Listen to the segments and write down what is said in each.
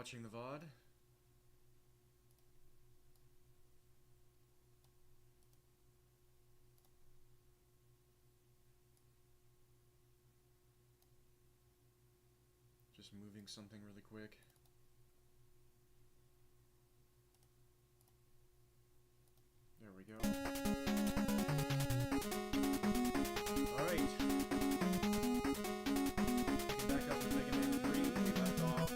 watching the VOD. Just moving something really quick. There we go. Alright. Back up to Mega Man 3. We left off.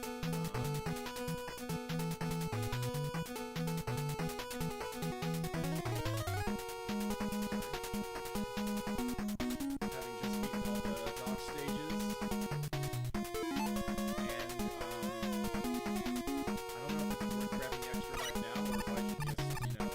Having just beaten all the dock stages. And, I don't know if it's worth grabbing the extra life now, or if I should just, you know,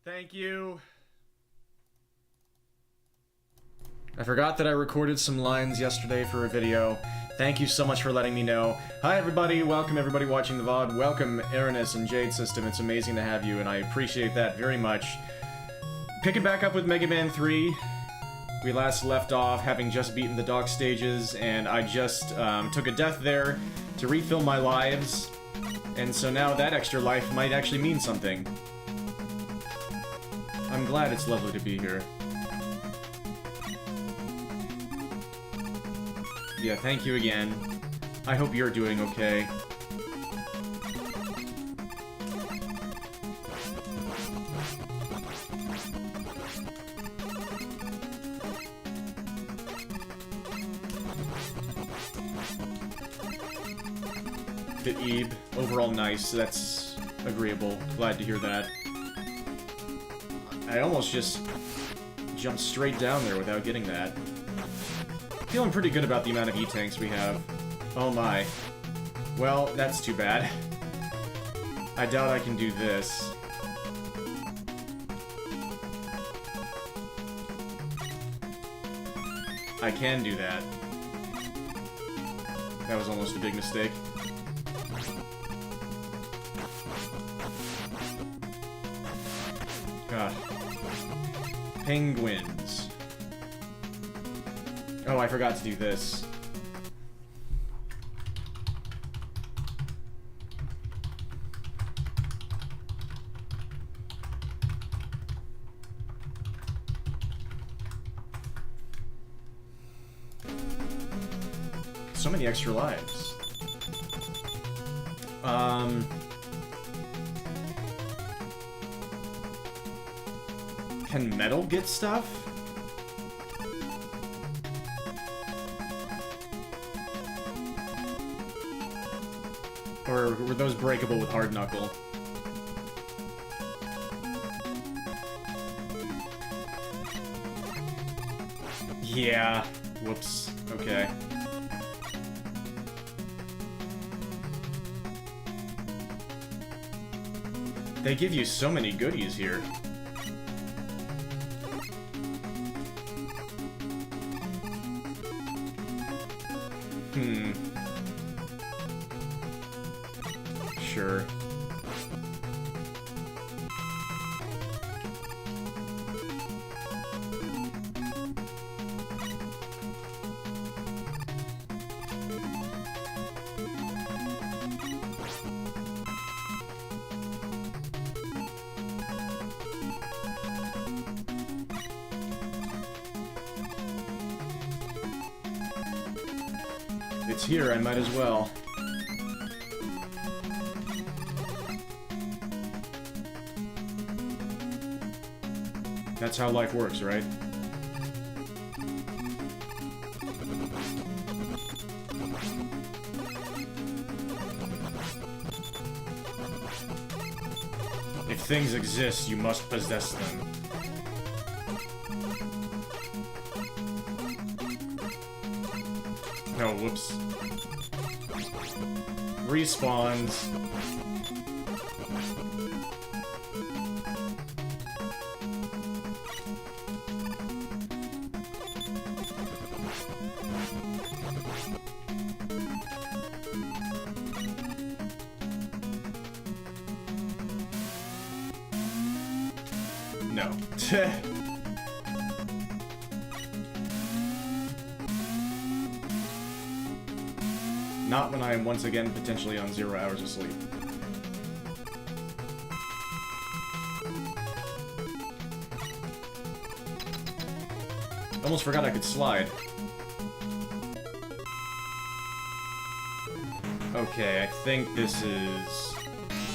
Thank you. I forgot that I recorded some lines yesterday for a video. Thank you so much for letting me know. Hi everybody, welcome everybody watching the VOD. Welcome Aranis and Jade System. It's amazing to have you and I appreciate that very much. Picking back up with Mega Man 3. We last left off having just beaten the dock stages and I just took a death there to refill my lives. And so now that extra life might actually mean something. I'm glad it's lovely to be here. Yeah, thank you again. I hope you're doing okay. Bit Ebe, overall nice, that's agreeable. Glad to hear that. I almost just jumped straight down there without getting that. Feeling pretty good about the amount of E-tanks we have. Oh my. Well, that's too bad. I doubt I can do this. I can do that. That was almost a big mistake. God. Penguins. Oh, I forgot to do this. So many extra lives. Can metal get stuff? Or were those breakable with Hard Knuckle? Yeah. Whoops. Okay. They give you so many goodies here. Sure. It's here, I might as well. That's how life works, right? If things exist, you must possess them. No, whoops. Respawns. No. Not when I am once again potentially on 0 hours of sleep. Almost forgot I could slide. Okay, I think this is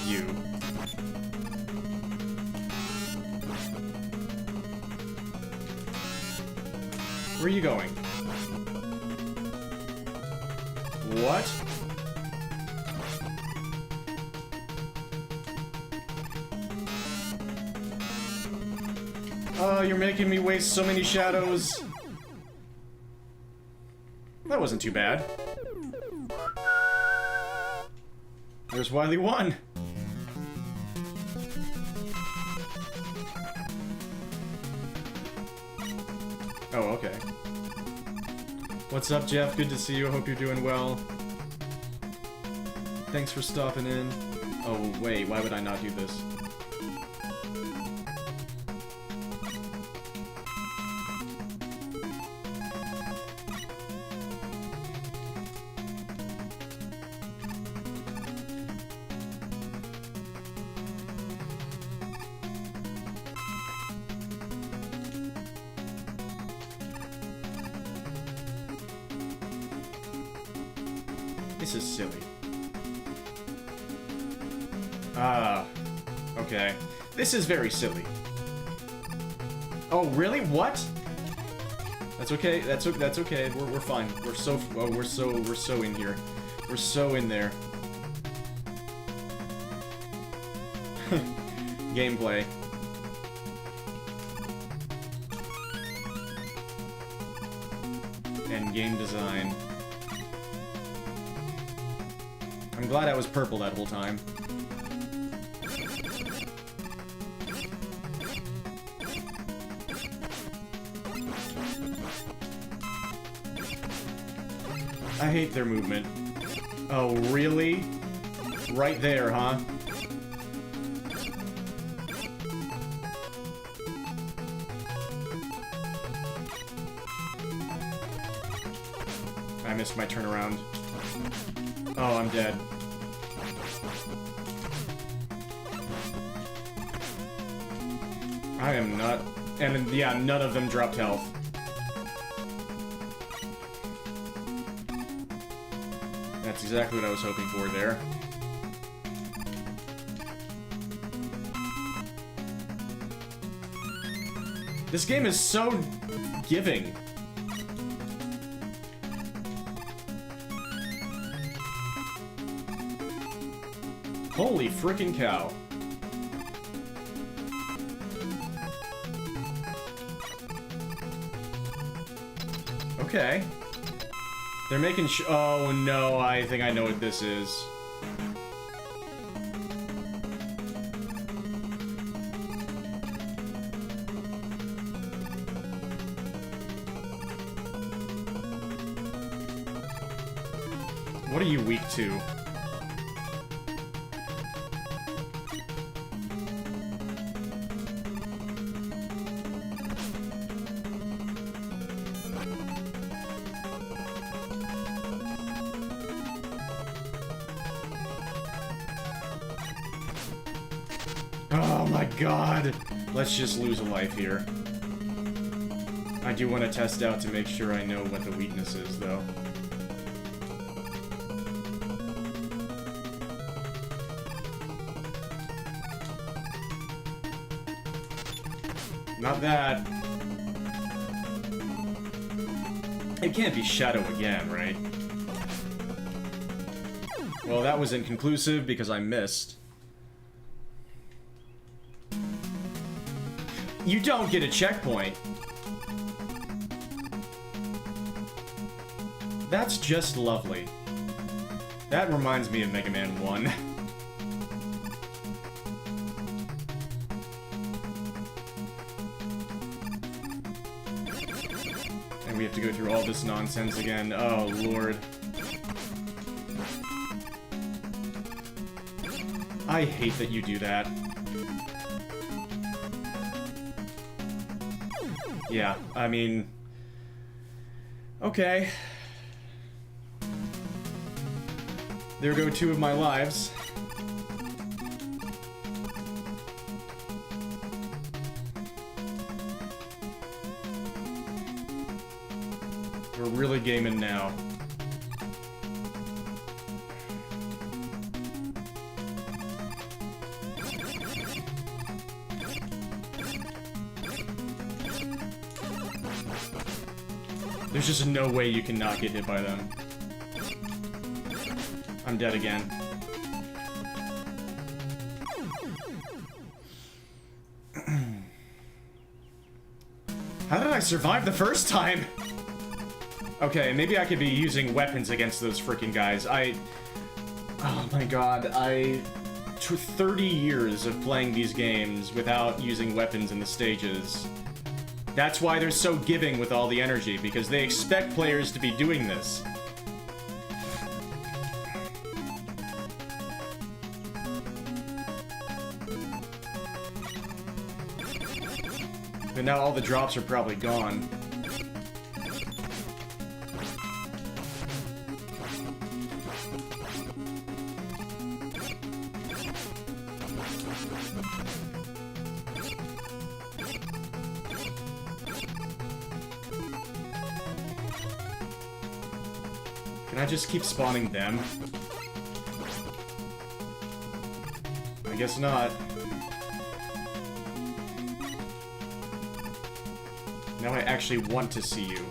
you. Where are you going? What? Oh, you're making me waste so many shadows. That wasn't too bad. There's Wily 1. Oh, okay. What's up, Jeff? Good to see you. Hope you're doing well. Thanks for stopping in. Oh, wait. Why would I not do this? This is silly. Okay. This is very silly. Oh, really? What? That's okay. That's okay. We're fine. We're so in here. We're so in there. Gameplay. And game design. I'm glad I was purple that whole time. I hate their movement. Oh, really? Right there, huh? I missed my turnaround. Oh, I'm dead. I am not... And yeah, none of them dropped health. That's exactly what I was hoping for there. This game is so giving. Holy frickin' cow. Okay. They're making oh no, I think I know what this is. What are you weak to? Oh my god! Let's just lose a life here. I do want to test out to make sure I know what the weakness is, though. Not that. It can't be Shadow again, right? Well, that was inconclusive because I missed. You don't get a checkpoint. That's just lovely. That reminds me of Mega Man 1. And we have to go through all this nonsense again. Oh, Lord. I hate that you do that. Yeah, I mean... Okay. There go 2 of my lives. We're really gaming now. There's just no way you can not get hit by them. I'm dead again. How did I survive the first time? Okay, maybe I could be using weapons against those freaking guys. Oh my god, 30 years of playing these games without using weapons in the stages. That's why they're so giving with all the energy, because they expect players to be doing this. And now all the drops are probably gone. Can I just keep spawning them? I guess not. Now I actually want to see you.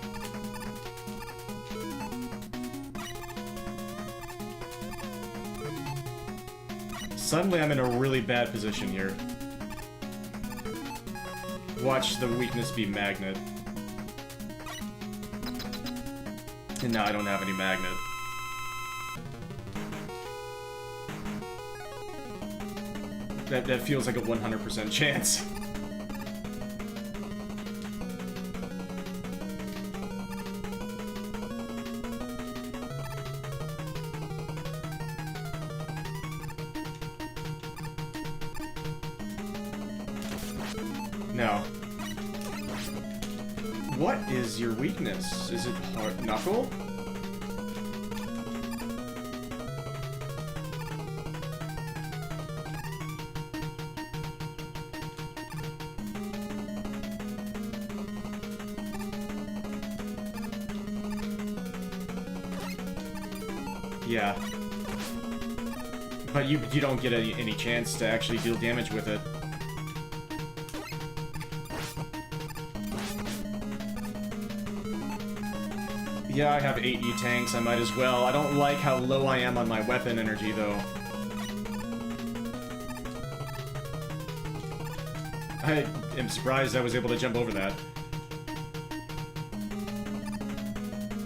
Suddenly I'm in a really bad position here. Watch the weakness be magnet. And now I don't have any magnet. That feels like a 100% chance. No. What is your weakness? Is it hard knuckle? Yeah. But you don't get any chance to actually deal damage with it. Yeah, I have 8 E-tanks, I might as well. I don't like how low I am on my weapon energy, though. I am surprised I was able to jump over that.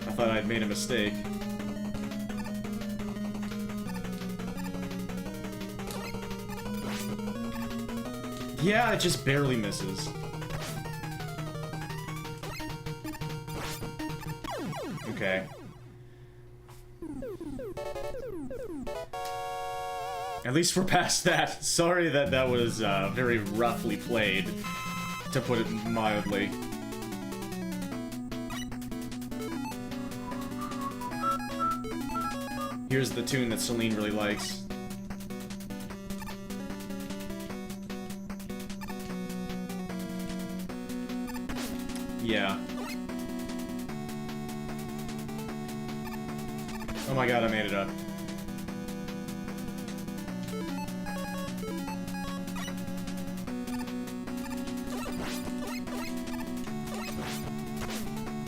I thought I'd made a mistake. Yeah, it just barely misses. Okay. At least we're past that. Sorry that that was very roughly played, to put it mildly. Here's the tune that Celine really likes. Yeah. Oh my god, I made it up.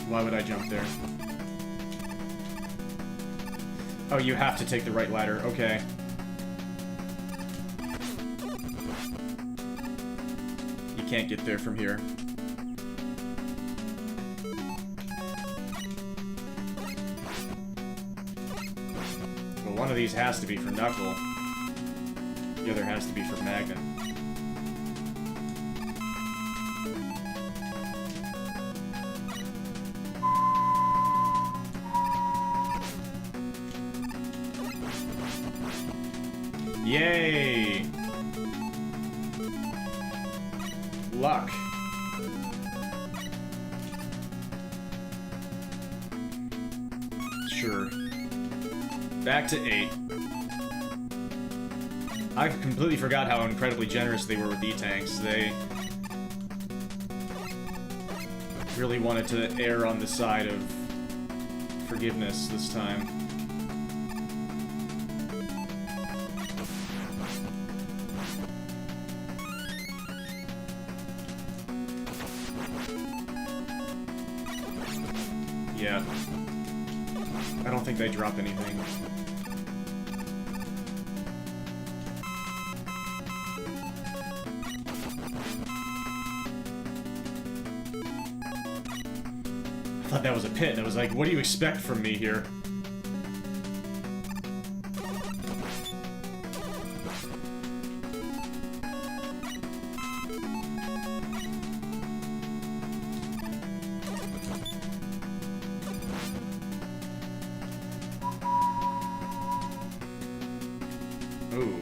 Why would I jump there? Oh, you have to take the right ladder. Okay. You can't get there from here. Well, one of these has to be for Knuckle. The other has to be for Magnet. Yay! sure. Back to 8. I completely forgot how incredibly generous they were with E-Tanks. They really wanted to err on the side of forgiveness this time. Yeah. I don't think they drop anything. I thought that was a pit. I was like, what do you expect from me here? Ooh.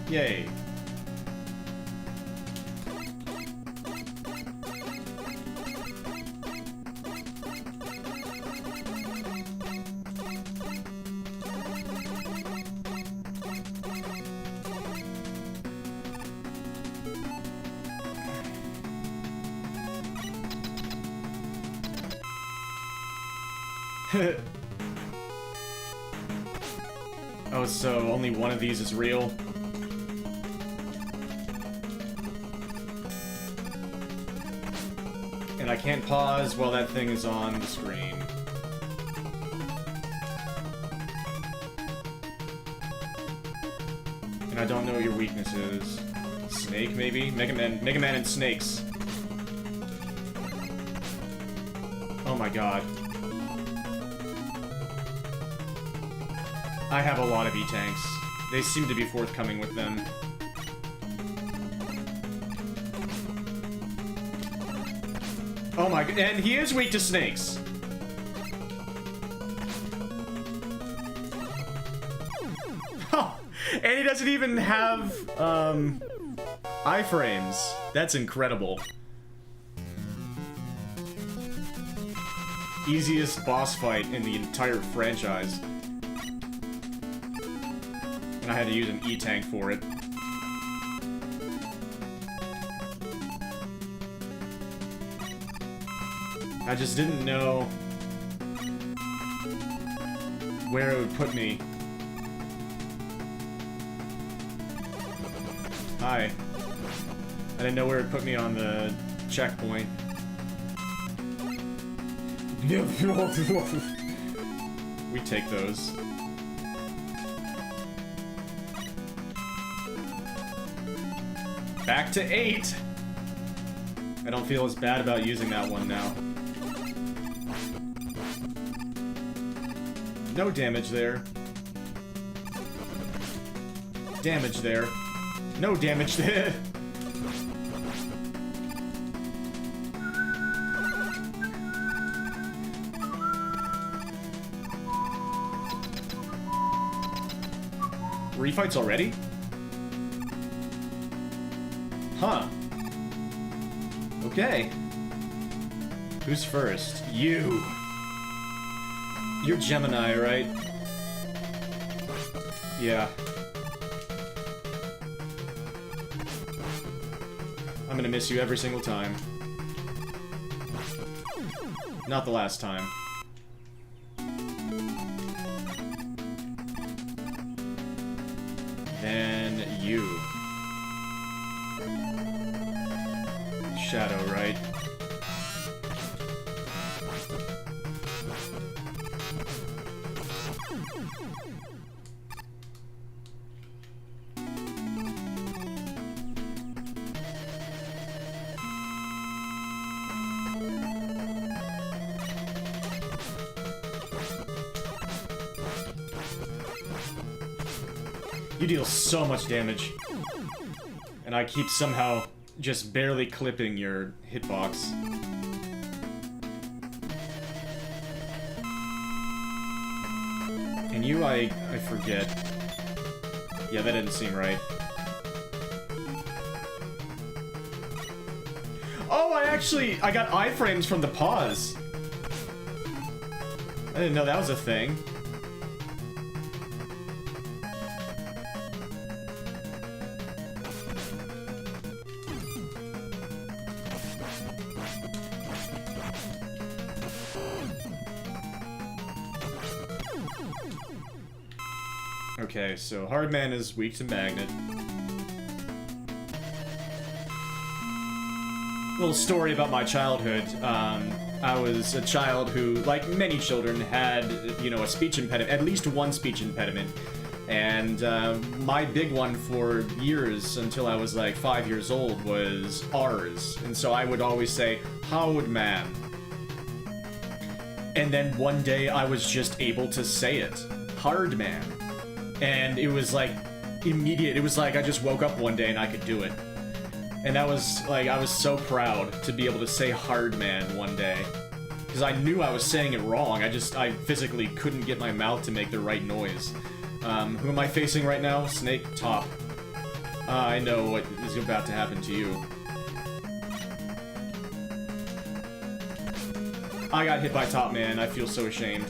Yay. Oh, so only one of these is real? And I can't pause while that thing is on the screen. And I don't know what your weakness is. Snake, maybe? Mega Man and snakes. Oh my god. I have a lot of E-Tanks. They seem to be forthcoming with them. Oh my god, and he is weak to snakes! Oh, and he doesn't even have, iframes. That's incredible. Easiest boss fight in the entire franchise. I had to use an E-Tank for it. I just didn't know where it would put me. Hi. I didn't know where it put me on the checkpoint. We take those. Back to 8! I don't feel as bad about using that one now. No damage there. Damage there. No damage there. Refights already? Huh. Okay. Who's first? You. You're Gemini, right? Yeah. I'm gonna miss you every single time. Not the last time. Then you. Shadow, right? You deal so much damage. And I keep somehow just barely clipping your hitbox. And you, I forget. Yeah, that didn't seem right. I got iframes from the pause. I didn't know that was a thing. Okay, so Hardman is weak to magnet. Little story about my childhood. I was a child who, like many children, had, you know, a speech impediment, at least one speech impediment. And my big one for years, until I was like 5 years old, was R's. And so I would always say, Hardman. And then one day I was just able to say it. Hardman. And it was like immediate. It was like I just woke up one day and I could do it. And that was like, I was so proud to be able to say Hardman one day. Because I knew I was saying it wrong. I physically couldn't get my mouth to make the right noise. Who am I facing right now? Snake top. I know what is about to happen to you. I got hit by Top Man. I feel so ashamed.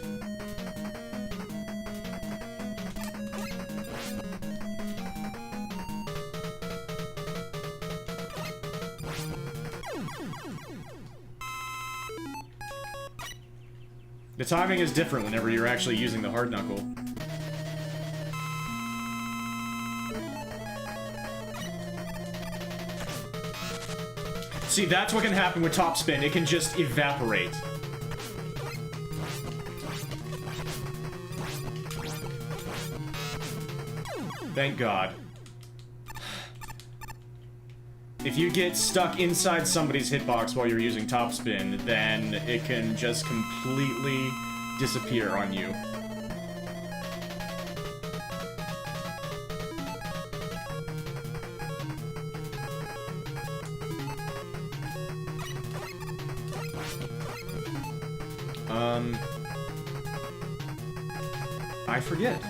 The timing is different whenever you're actually using the hard knuckle. See, that's what can happen with top spin. It can just evaporate. Thank God. If you get stuck inside somebody's hitbox while you're using top spin, then it can just completely disappear on you. I forget.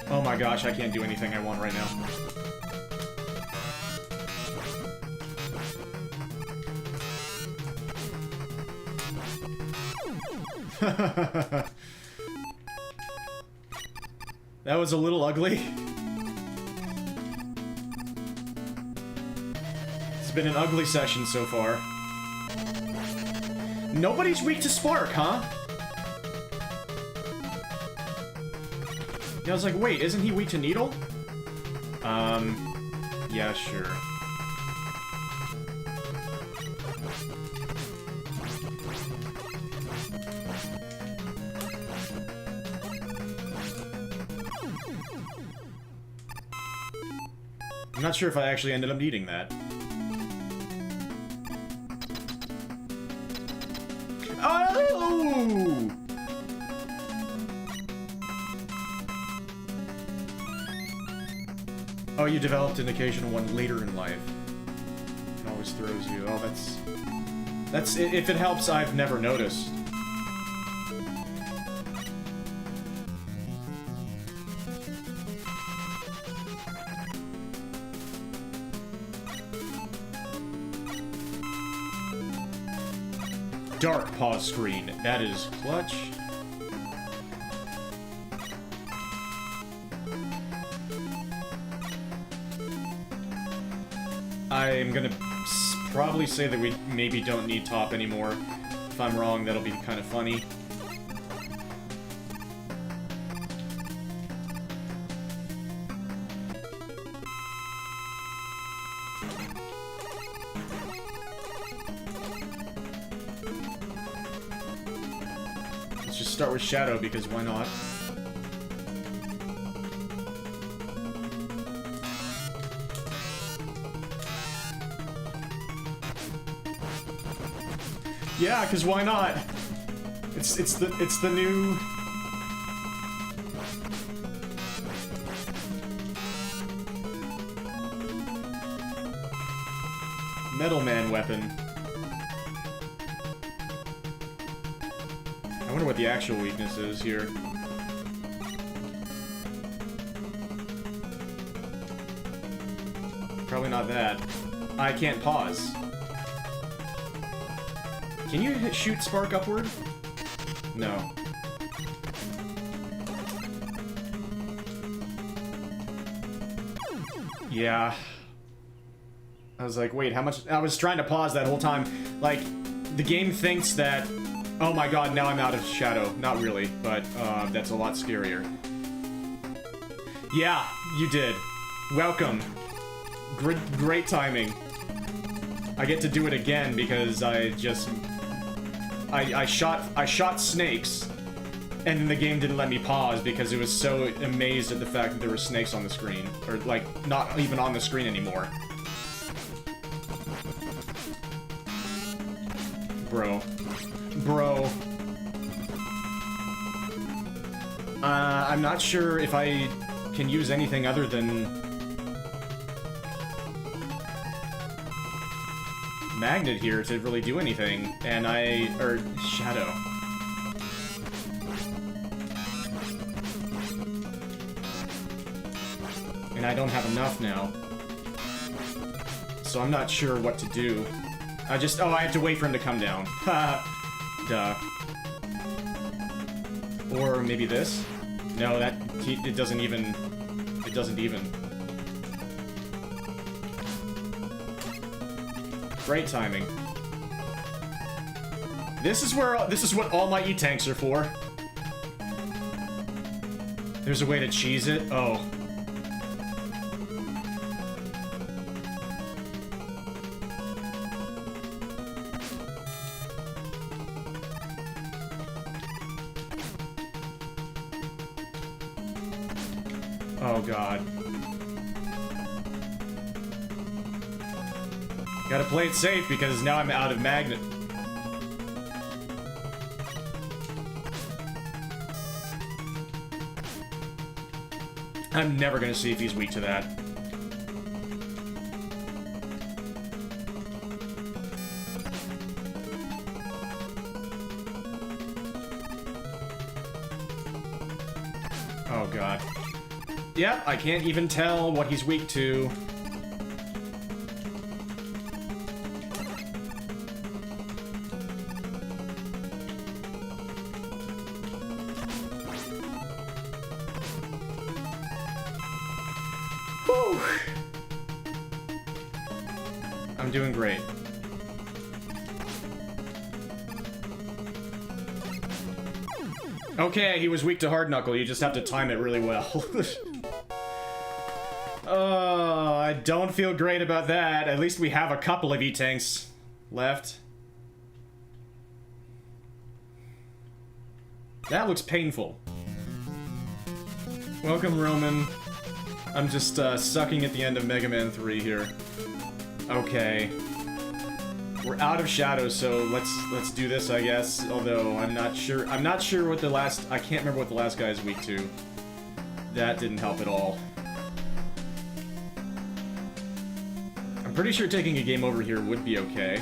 Oh my gosh, I can't do anything I want right now. That was a little ugly. It's been an ugly session so far. Nobody's weak to Spark, huh? Yeah, I was like, wait, isn't he weak to Needle? Yeah, sure. I'm not sure if I actually ended up needing that. Oh! Oh, you developed an occasional one later in life. It always throws you. Oh, that's if it helps, I've never noticed. Dark pause screen. That is clutch. I'm gonna probably say that we maybe don't need top anymore. If I'm wrong, that'll be kind of funny. Let's just start with Shadow, because why not? Yeah, because why not? It's the new... Metal Man weapon. I wonder what the actual weakness is here. Probably not that. I can't pause. Can you shoot spark upward? No. Yeah. I was like, wait, how much? I was trying to pause that whole time. Like, the game thinks that, oh my god, now I'm out of shadow. Not really, but that's a lot scarier. Yeah, you did. Welcome. Great timing. I get to do it again because I just... I shot snakes, and then the game didn't let me pause because it was so amazed at the fact that there were snakes on the screen. Or, like, not even on the screen anymore. Bro. Bro. I'm not sure if I can use anything other than... magnet here to really do anything, and or shadow. And I don't have enough now. So I'm not sure what to do. I have to wait for him to come down. Ha! Duh. Or maybe this? No, it doesn't even... It doesn't even. Great timing. This is what all my E-tanks are for. There's a way to cheese it? Oh. Oh god. Gotta play it safe because now I'm out of magnet. I'm never gonna see if he's weak to that. Oh god. Yep, I can't even tell what he's weak to. Whew. I'm doing great. Okay, he was weak to hard knuckle. You just have to time it really well. Oh, I don't feel great about that. At least we have a couple of E-tanks left. That looks painful. Welcome, Roman. I'm just sucking at the end of Mega Man 3 here. Okay. We're out of shadow, so let's do this, I guess. Although I'm not sure what the last... I can't remember what the last guy is weak to. That didn't help at all. I'm pretty sure taking a game over here would be okay.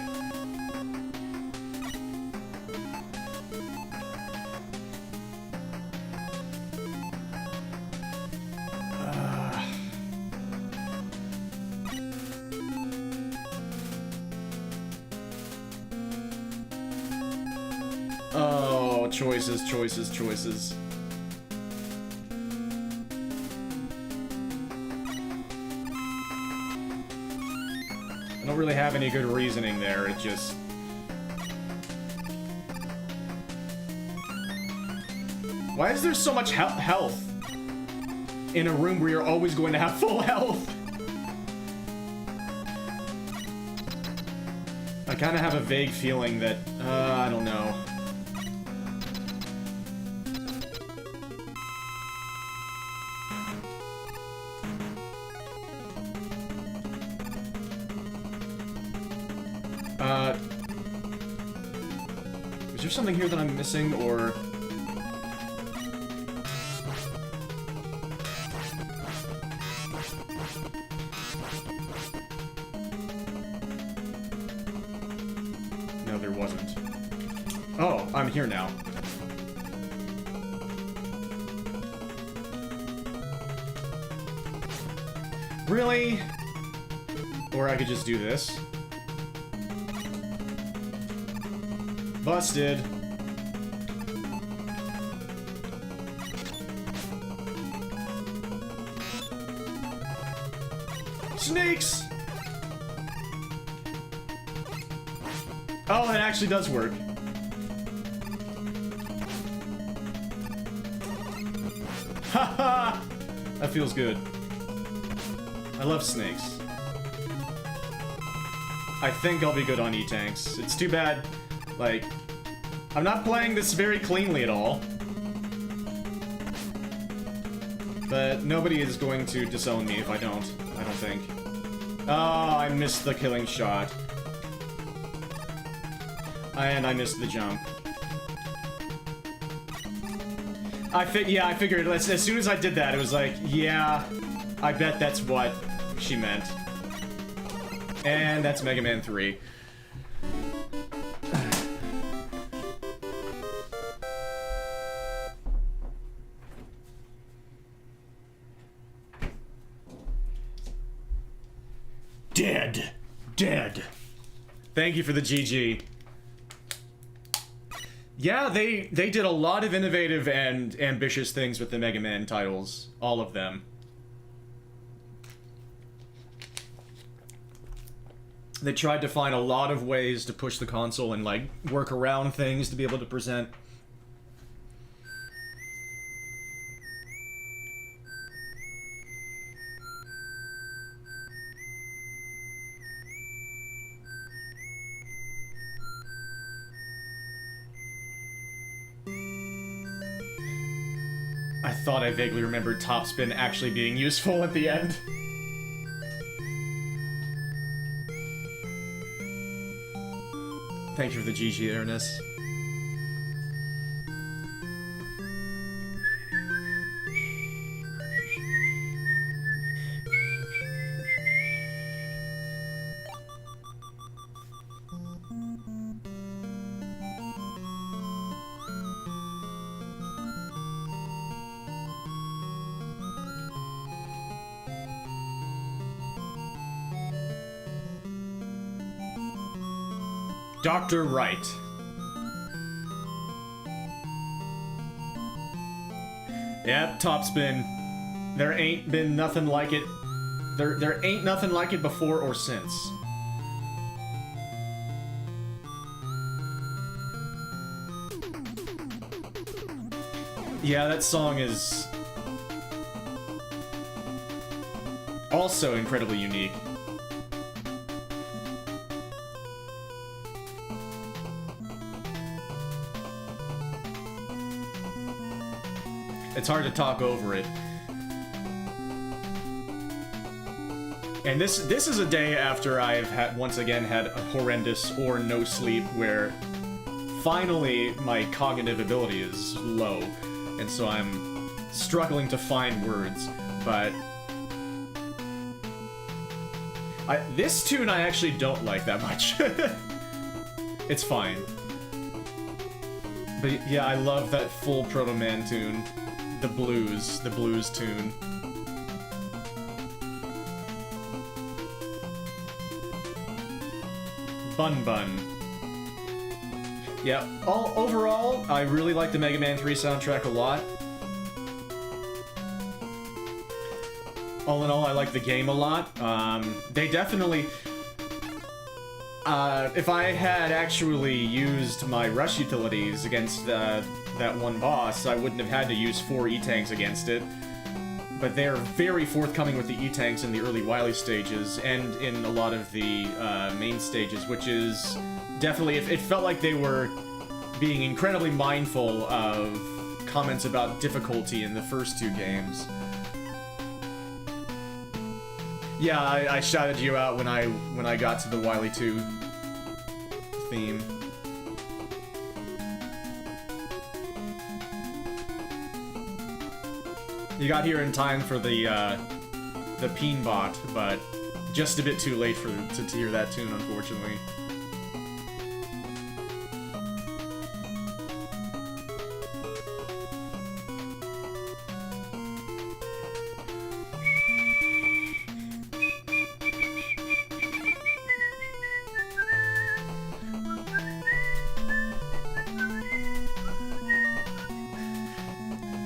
Oh, choices, choices, choices. I don't really have any good reasoning there, it just... Why is there so much health in a room where you're always going to have full health? I kind of have a vague feeling that, I don't know. Is there something here that I'm missing, or... No, there wasn't. Oh, I'm here now. Really? Or I could just do this. Busted. Snakes! Oh, it actually does work. Haha! That feels good. I love snakes. I think I'll be good on E-Tanks. It's too bad, like, I'm not playing this very cleanly at all. But nobody is going to disown me if I don't think. Oh, I missed the killing shot. And I missed the jump. Yeah, I figured as soon as I did that, it was like, yeah, I bet that's what she meant. And that's Mega Man 3. Dead. Dead. Thank you for the GG. Yeah, they did a lot of innovative and ambitious things with the Mega Man titles. All of them. They tried to find a lot of ways to push the console and, like, work around things to be able to present. I thought I vaguely remembered Topspin actually being useful at the end. Thank you for the GG, Ernest. Dr. Wright. Yep, Topspin. There ain't been nothing like it. There ain't nothing like it before or since. Yeah, that song is also incredibly unique. It's hard to talk over it. And this is a day after I've once again had a horrendous or no sleep, where finally my cognitive ability is low, and so I'm struggling to find words. But this tune I actually don't like that much. It's fine. But yeah, I love that full Proto Man tune. The blues tune. Bun Bun. Yeah, overall, I really like the Mega Man 3 soundtrack a lot. All in all, I like the game a lot. They definitely... if I had actually used my rush utilities against that one boss, I wouldn't have had to use 4 E-Tanks against it. But they're very forthcoming with the E-Tanks in the early Wily stages, and in a lot of the main stages, which is definitely... It felt like they were being incredibly mindful of comments about difficulty in the first 2 games. Yeah, I shouted you out when I got to the Wily 2 theme. You got here in time for the Peen bot, but just a bit too late to hear that tune, unfortunately.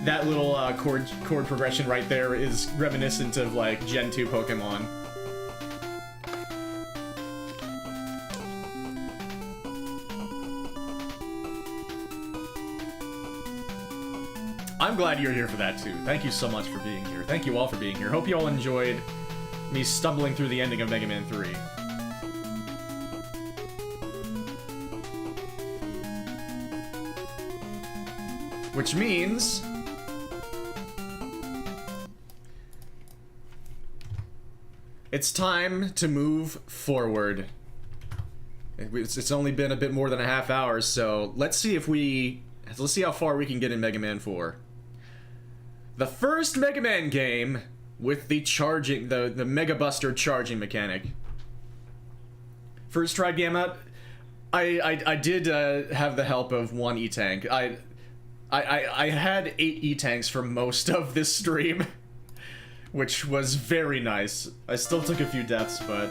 that little chord progression right there is reminiscent of, like, Gen 2 Pokemon. I'm glad you're here for that, too. Thank you so much for being here. Thank you all for being here. Hope you all enjoyed me stumbling through the ending of Mega Man 3. Which means... it's time to move forward. It's only been a bit more than a half hour, so let's see how far we can get in Mega Man 4. The first Mega Man game with the charging, the Mega Buster charging mechanic. First tried game out, I did have the help of one E-Tank. I had 8 E-Tanks for most of this stream, which was very nice. I still took a few deaths, but...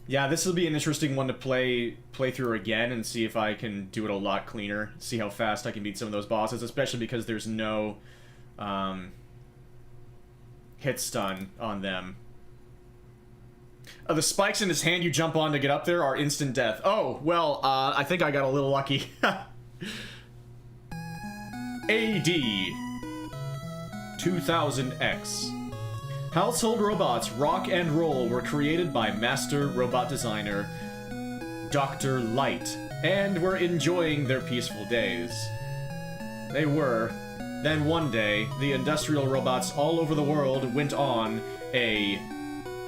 yeah, this will be an interesting one to play through again and see if I can do it a lot cleaner. See how fast I can beat some of those bosses, especially because there's no hit stun on them. The spikes in his hand you jump on to get up there are instant death. Oh, well, I think I got a little lucky. AD 2000X. Household robots Rock and Roll were created by master robot designer Dr. Light, and were enjoying their peaceful days. They were. Then one day, the industrial robots all over the world went on a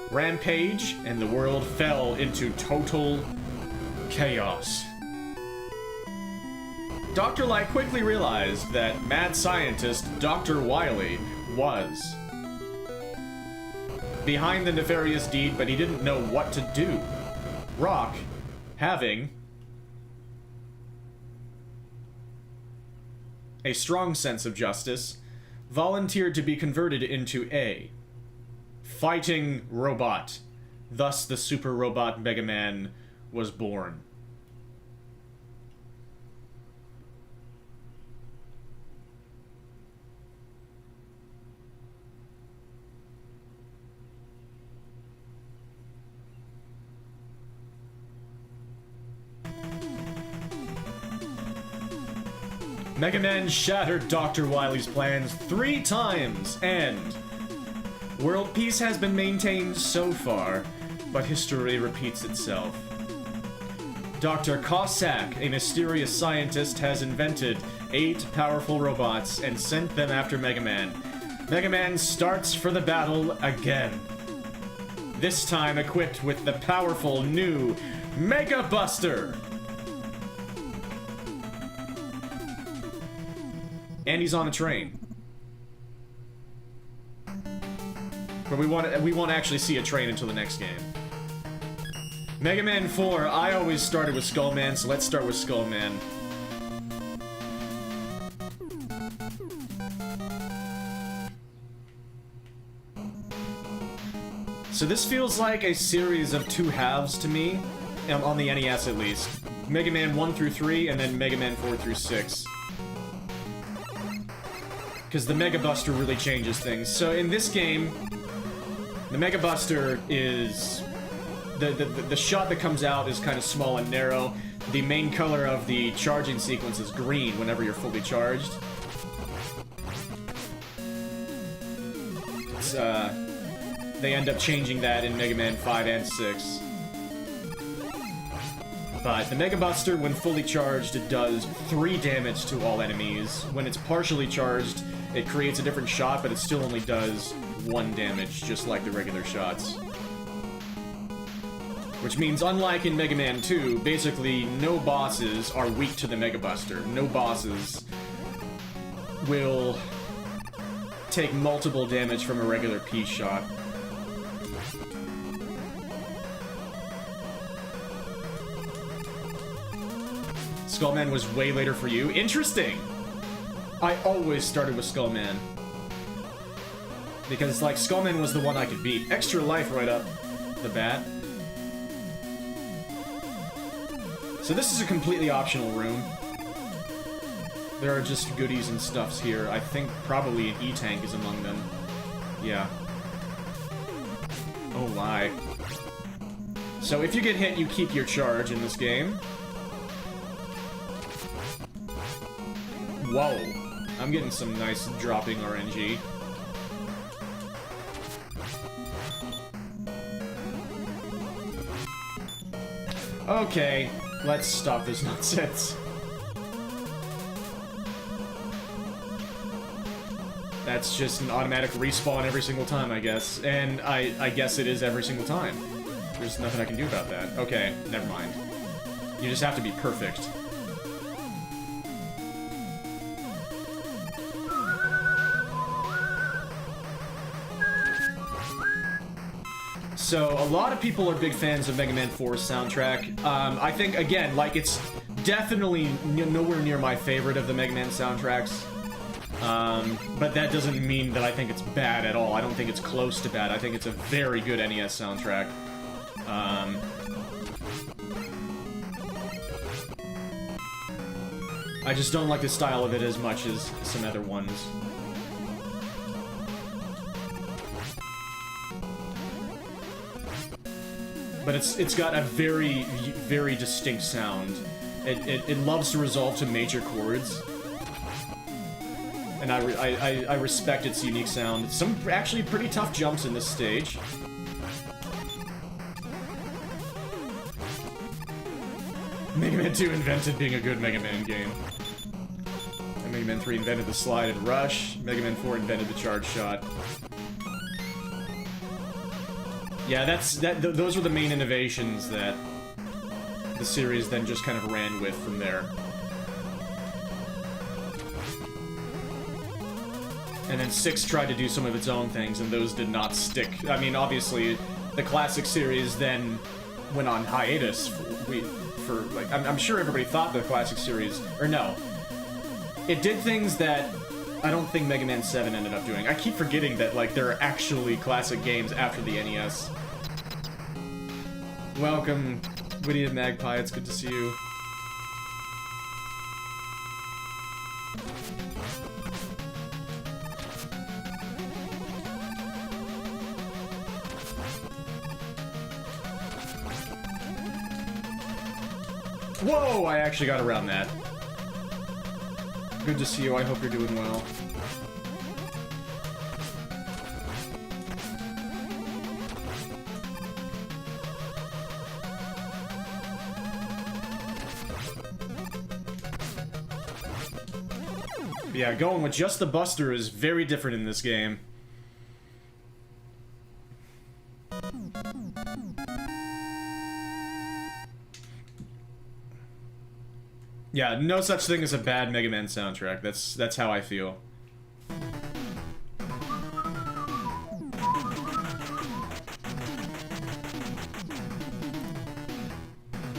rampage, and the world fell into total chaos. Dr. Light quickly realized that mad scientist Dr. Wily was behind the nefarious deed, but he didn't know what to do. Rock, having a strong sense of justice, volunteered to be converted into a fighting robot. Thus, the super robot Mega Man was born. Mega Man shattered Dr. Wily's plans 3 times, and world peace has been maintained so far, but history repeats itself. Dr. Cossack, a mysterious scientist, has invented 8 powerful robots and sent them after Mega Man. Mega Man starts for the battle again. This time equipped with the powerful new Mega Buster! And he's on a train. But we won't actually see a train until the next game. Mega Man 4, I always started with Skullman, so let's start with Skullman. So this feels like a series of 2 halves to me, on the NES at least. Mega Man 1 through 3, and then Mega Man 4 through 6. Because the Mega Buster really changes things. So in this game, the Mega Buster is... The shot that comes out is kind of small and narrow. The main color of the charging sequence is green whenever you're fully charged. It's, they end up changing that in Mega Man 5 and 6. But the Mega Buster, when fully charged, it does 3 damage to all enemies. When it's partially charged, it creates a different shot, but it still only does 1 damage, just like the regular shots. Which means, unlike in Mega Man 2, basically no bosses are weak to the Mega Buster. No bosses will take multiple damage from a regular P shot. Skullman was way later for you. Interesting! I always started with Skullman. Because, like, Skullman was the one I could beat. Extra life right up the bat. So So this is a completely optional room. There are just goodies and stuffs here. I think probably an E-Tank is among them. Yeah. Oh my. So if you get hit, you keep your charge in this game. Whoa. I'm getting some nice dropping RNG. Okay, let's stop this nonsense. That's just an automatic respawn every single time, I guess. And I guess it is every single time. There's nothing I can do about that. Okay, never mind. You just have to be perfect. So, a lot of people are big fans of Mega Man 4's soundtrack. I think, again, like, it's definitely nowhere near my favorite of the Mega Man soundtracks. But that doesn't mean that I think it's bad at all. I don't think it's close to bad. I think it's a very good NES soundtrack. I just don't like the style of it as much as some other ones. But it's got a very, very distinct sound. It loves to resolve to major chords. And I respect its unique sound. Some actually pretty tough jumps in this stage. Mega Man 2 invented being a good Mega Man game. And Mega Man 3 invented the slide and rush. Mega Man 4 invented the charge shot. Yeah, those were the main innovations that the series then just kind of ran with from there. And then 6 tried to do some of its own things, and those did not stick. I mean, obviously, the classic series then went on hiatus for like, I'm sure everybody thought the classic series, or no. It did things that I don't think Mega Man 7 ended up doing. I keep forgetting that, like, there are actually classic games after the NES. Welcome, Witty and Magpie, it's good to see you. Whoa, I actually got around that. Good to see you, I hope you're doing well. Yeah, going with just the Buster is very different in this game. Yeah, no such thing as a bad Mega Man soundtrack. That's how I feel.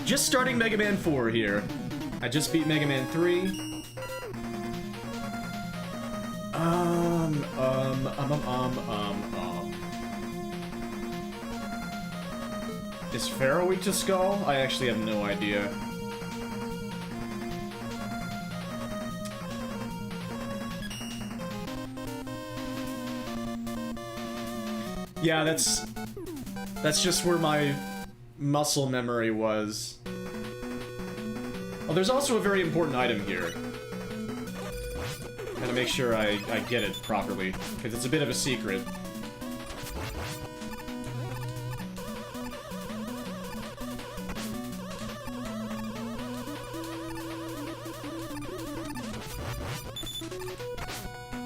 Just starting Mega Man 4 here. I just beat Mega Man 3. Is Pharaoh weak to Skull? I actually have no idea. Yeah, that's just where my muscle memory was. Oh, there's also a very important item here. Gotta make sure I get it properly, because it's a bit of a secret.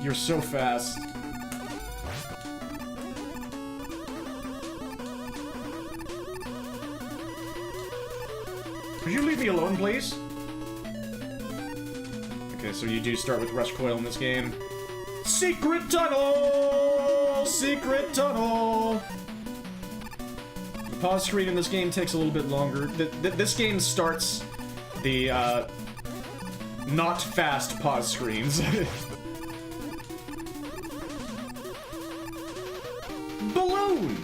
You're so fast. Could you leave me alone, please? Okay, so you do start with Rush Coil in this game. Secret tunnel! Secret tunnel! The pause screen in this game takes a little bit longer. This game starts the, not fast pause screens. Balloon!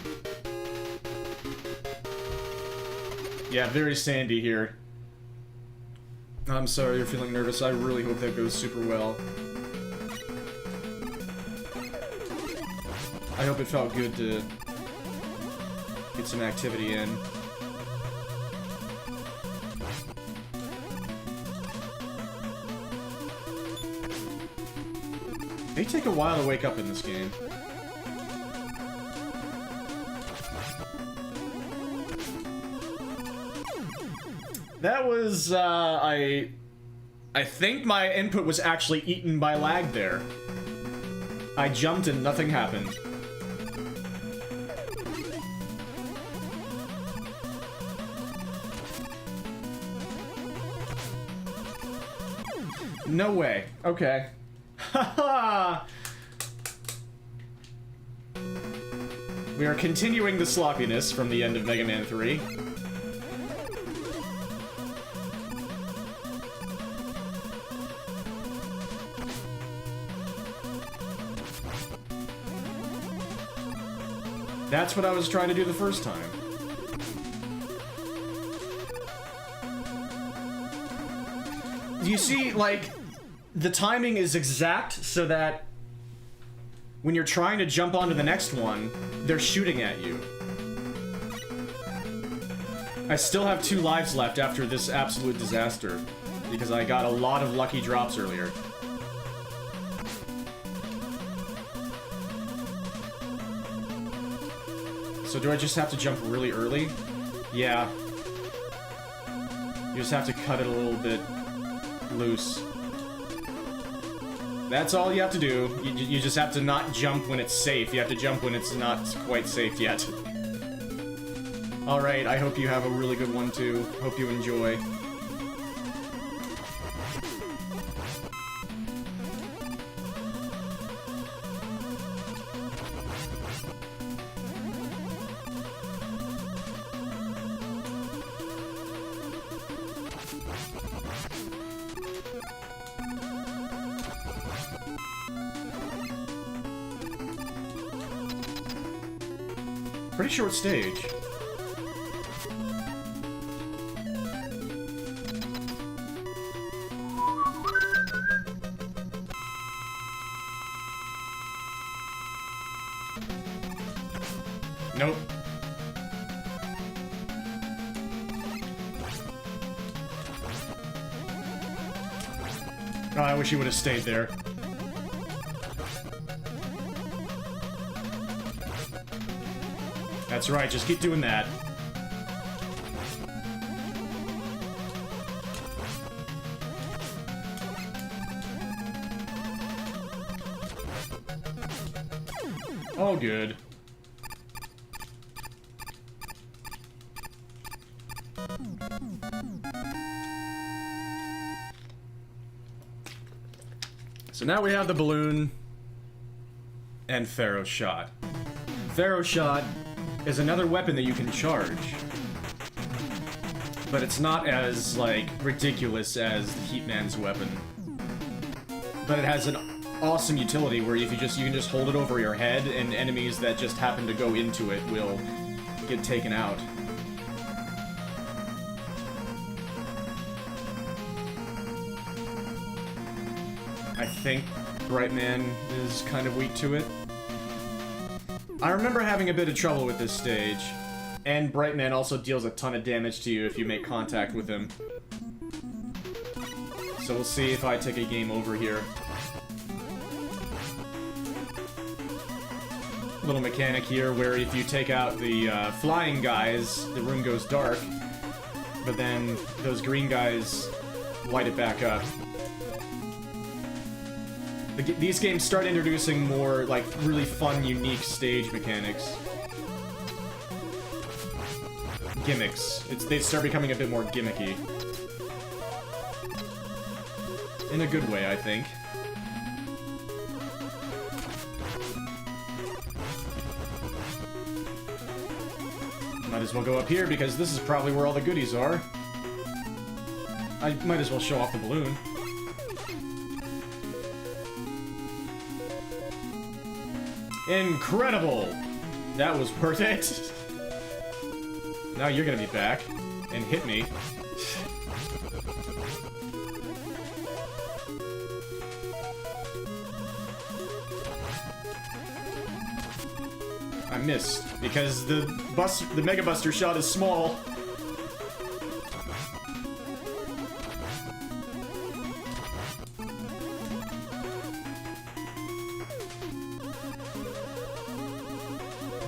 Yeah, very sandy here. I'm sorry you're feeling nervous. I really hope that goes super well. I hope it felt good to get some activity in. They take a while to wake up in this game. That was, I think my input was actually eaten by lag there. I jumped and nothing happened. No way. Okay. Haha! We are continuing the sloppiness from the end of Mega Man 3. That's what I was trying to do the first time. You see, like, the timing is exact so that when you're trying to jump onto the next one, they're shooting at you. I still have 2 lives left after this absolute disaster, because I got a lot of lucky drops earlier. So do I just have to jump really early? Yeah. You just have to cut it a little bit loose. That's all you have to do. You just have to not jump when it's safe. You have to jump when it's not quite safe yet. Alright, I hope you have a really good one too. Hope you enjoy. Pretty short stage. Nope. Oh, I wish he would have stayed there. That's right, just keep doing that. All good. So now we have the balloon and Pharaoh Shot. Pharaoh Shot is another weapon that you can charge. But it's not as, like, ridiculous as the Heatman's weapon. But it has an awesome utility where if you can just hold it over your head and enemies that just happen to go into it will get taken out. I think Brightman is kind of weak to it. I remember having a bit of trouble with this stage, and Brightman also deals a ton of damage to you if you make contact with him. So we'll see if I take a game over here. Little mechanic here where if you take out the flying guys, the room goes dark, but then those green guys light it back up. These games start introducing more, like, really fun, unique stage mechanics. Gimmicks. They start becoming a bit more gimmicky. In a good way, I think. Might as well go up here, because this is probably where all the goodies are. I might as well show off the balloon. Incredible! That was worth it. Now you're gonna be back and hit me. I missed because the Mega Buster shot is small.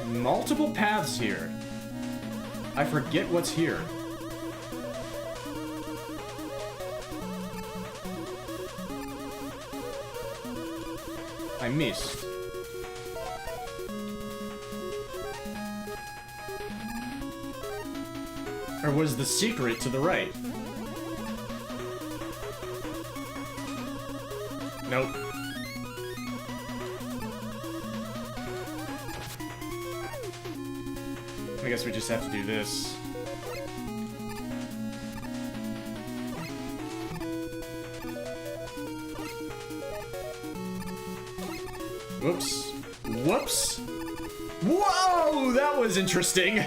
Multiple paths here. I forget what's here. I missed. Or was the secret to the right? Nope. I guess we just have to do this. Whoops. Whoops! Whoa! That was interesting!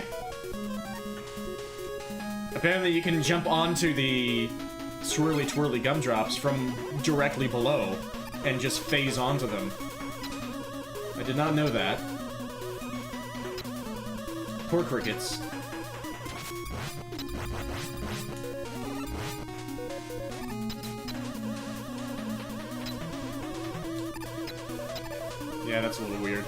Apparently you can jump onto the swirly twirly gumdrops from directly below and just phase onto them. I did not know that. Poor crickets. Yeah, that's a little weird.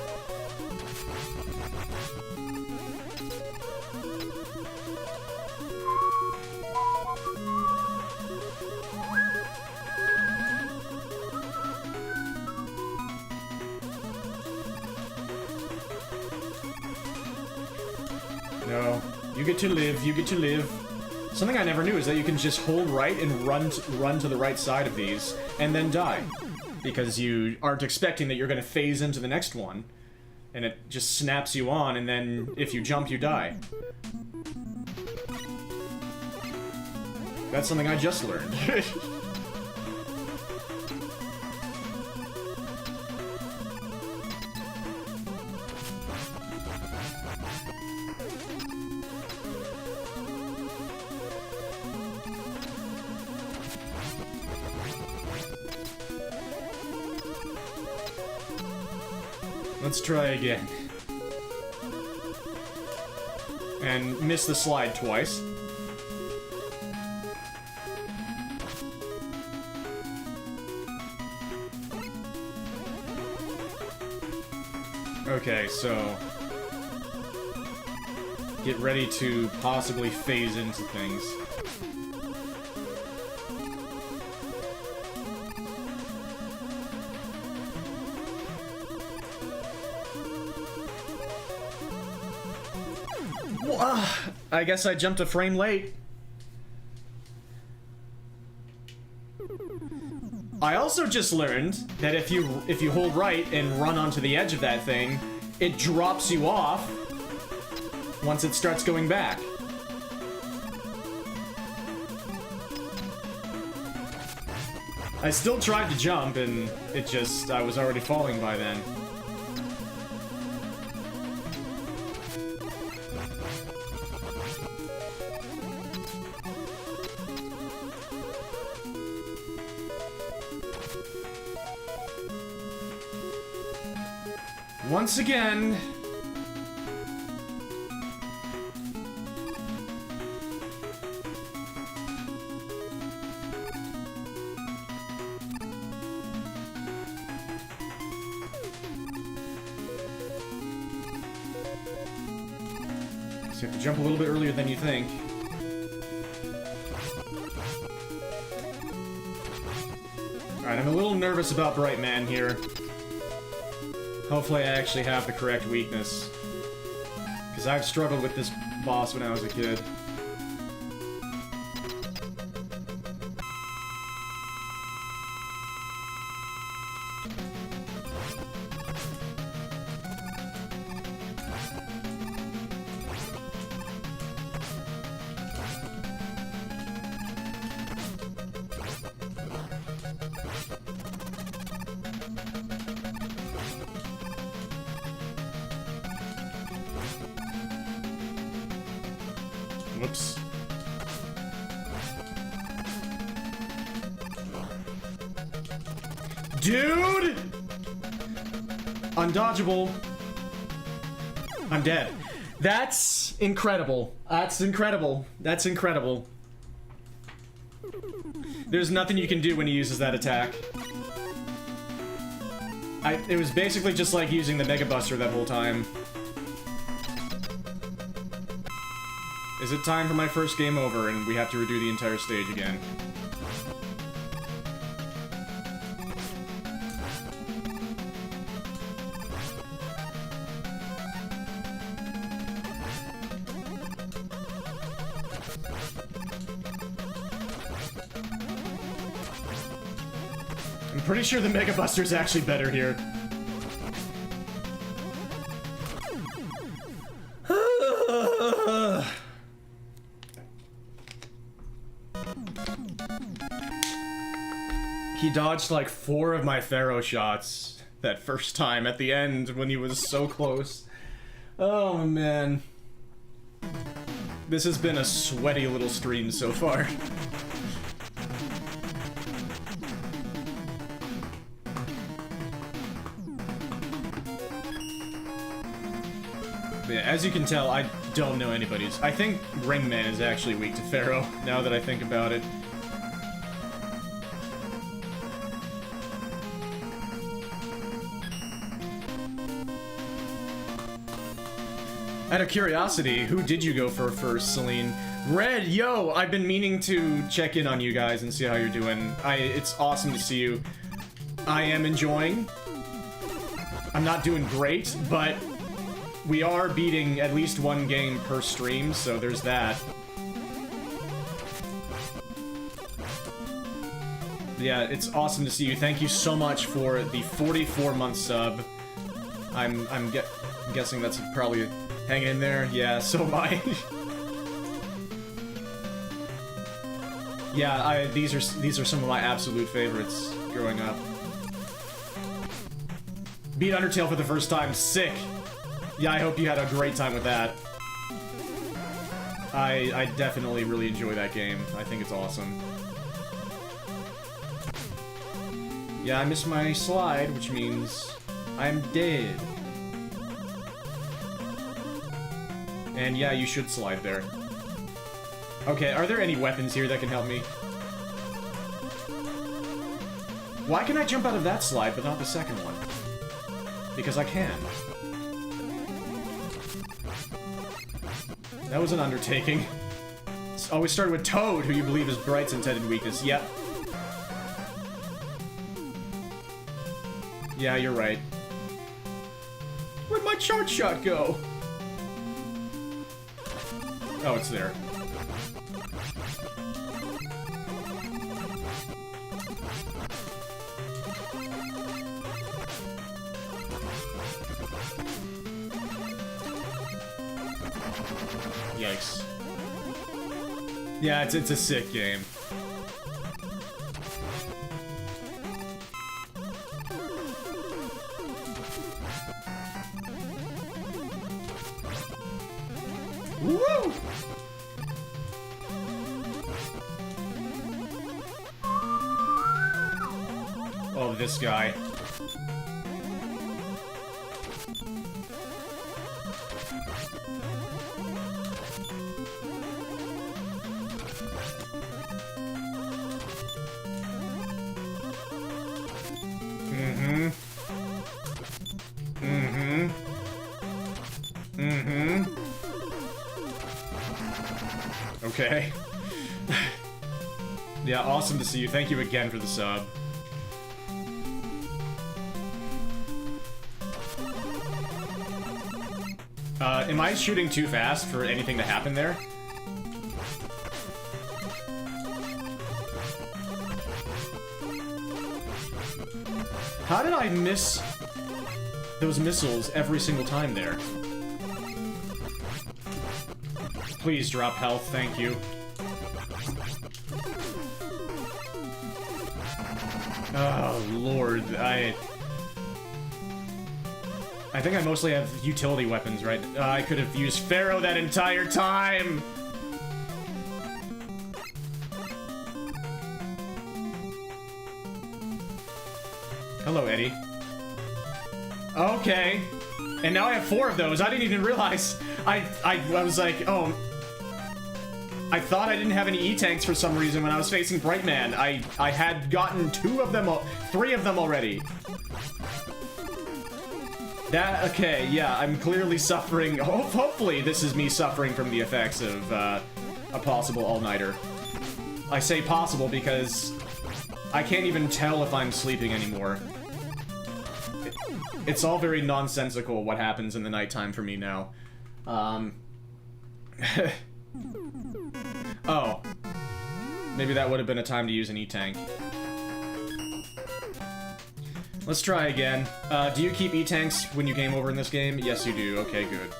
No. You get to live, you get to live. Something I never knew is that you can just hold right and run to the right side of these, and then die. Because you aren't expecting that you're going to phase into the next one. And it just snaps you on, and then if you jump, you die. That's something I just learned. Let's try again. And miss the slide twice. Okay, so get ready to possibly phase into things. I guess I jumped a frame late. I also just learned that if you hold right and run onto the edge of that thing, it drops you off once it starts going back. I still tried to jump and I was already falling by then. Once again. So you have to jump a little bit earlier than you think. Alright, I'm a little nervous about Bright Man here. Hopefully I actually have the correct weakness. Because I've struggled with this boss when I was a kid. Whoops. Dude! Undodgeable. I'm dead. That's incredible. That's incredible. That's incredible. There's nothing you can do when he uses that attack. It was basically just like using the Mega Buster that whole time. Is it time for my first game over and we have to redo the entire stage again? I'm pretty sure the Mega Buster is actually better here. He dodged like 4 of my Pharaoh shots that first time at the end when he was so close. Oh man. This has been a sweaty little stream so far. Yeah, as you can tell, I don't know anybody's. I think Ringman is actually weak to Pharaoh, now that I think about it. Out of curiosity, who did you go for first, Celine? Red, yo! I've been meaning to check in on you guys and see how you're doing. It's awesome to see you. I am enjoying. I'm not doing great, but we are beating at least 1 game per stream, so there's that. Yeah, it's awesome to see you. Thank you so much for the 44-month sub. I'm guessing that's probably hanging in there. Yeah, so am I. Yeah, these are some of my absolute favorites growing up. Beat Undertale for the first time. Sick. Yeah, I hope you had a great time with that. I definitely really enjoy that game. I think it's awesome. Yeah, I missed my slide, which means I'm dead. And yeah, you should slide there. Okay, are there any weapons here that can help me? Why can I jump out of that slide, but not the second one? Because I can. That was an undertaking. Oh, we started with Toad, who you believe is Bright's intended weakness. Yep. Yeah, you're right. Where'd my charge shot go? Oh, it's there. Yikes. Yeah, it's a sick game. Woo! Oh, this guy. Okay. Yeah, awesome to see you. Thank you again for the sub. Am I shooting too fast for anything to happen there? How did I miss those missiles every single time there? Please drop health, thank you. Oh, Lord, I think I mostly have utility weapons, right? I could have used Pharaoh that entire time! Hello, Eddie. Okay. And now I have 4 of those. I didn't even realize. I was like, oh. I thought I didn't have any E-tanks for some reason when I was facing Brightman. I had gotten 3 of them already. Okay, yeah, I'm clearly suffering. Hopefully this is me suffering from the effects of a possible all-nighter. I say possible because I can't even tell if I'm sleeping anymore. It's all very nonsensical what happens in the nighttime for me now. Oh. Maybe that would have been a time to use an E-tank. Let's try again. Do you keep E-tanks when you game over in this game? Yes, you do. Okay, good.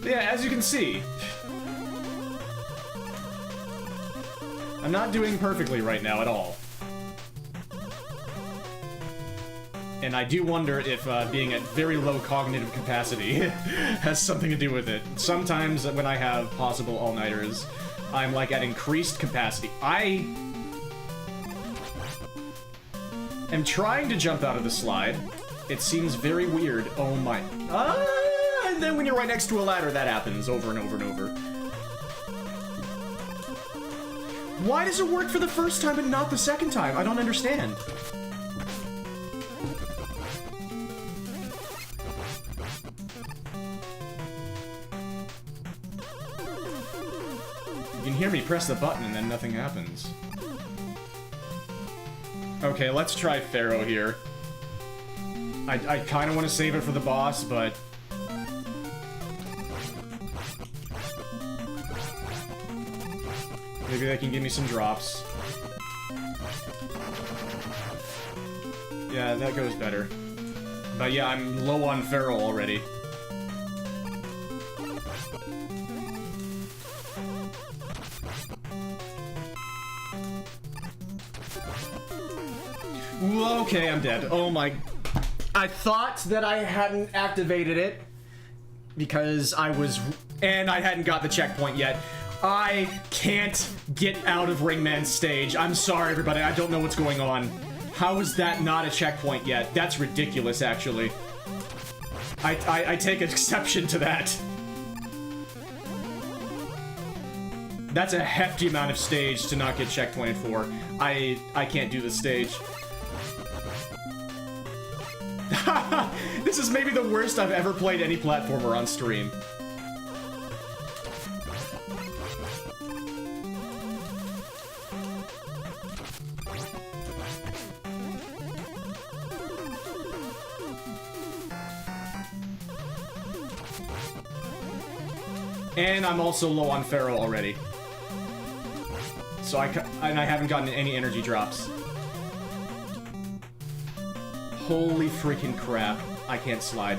Yeah, as you can see, I'm not doing perfectly right now at all. And I do wonder if being at very low cognitive capacity has something to do with it. Sometimes when I have possible all-nighters, I'm like at increased capacity. I am trying to jump out of the slide. It seems very weird. Oh my... and then when you're right next to a ladder, that happens over and over and over. Why does it work for the first time but not the second time? I don't understand. You can hear me press the button and then nothing happens. Okay, let's try Pharaoh here. I kind of want to save it for the boss, but... maybe they can give me some drops. Yeah, that goes better. But yeah, I'm low on Pharaoh already. Okay, I'm dead. Oh my... I thought that I hadn't activated it because I was... and I hadn't got the checkpoint yet. I can't get out of Ringman's stage. I'm sorry, everybody. I don't know what's going on. How is that not a checkpoint yet? That's ridiculous, actually. I take exception to that. That's a hefty amount of stage to not get checkpointed for. I can't do this stage. This is maybe the worst I've ever played any platformer on stream. And I'm also low on Pharaoh already. So I haven't gotten any energy drops. Holy freaking crap. I can't slide.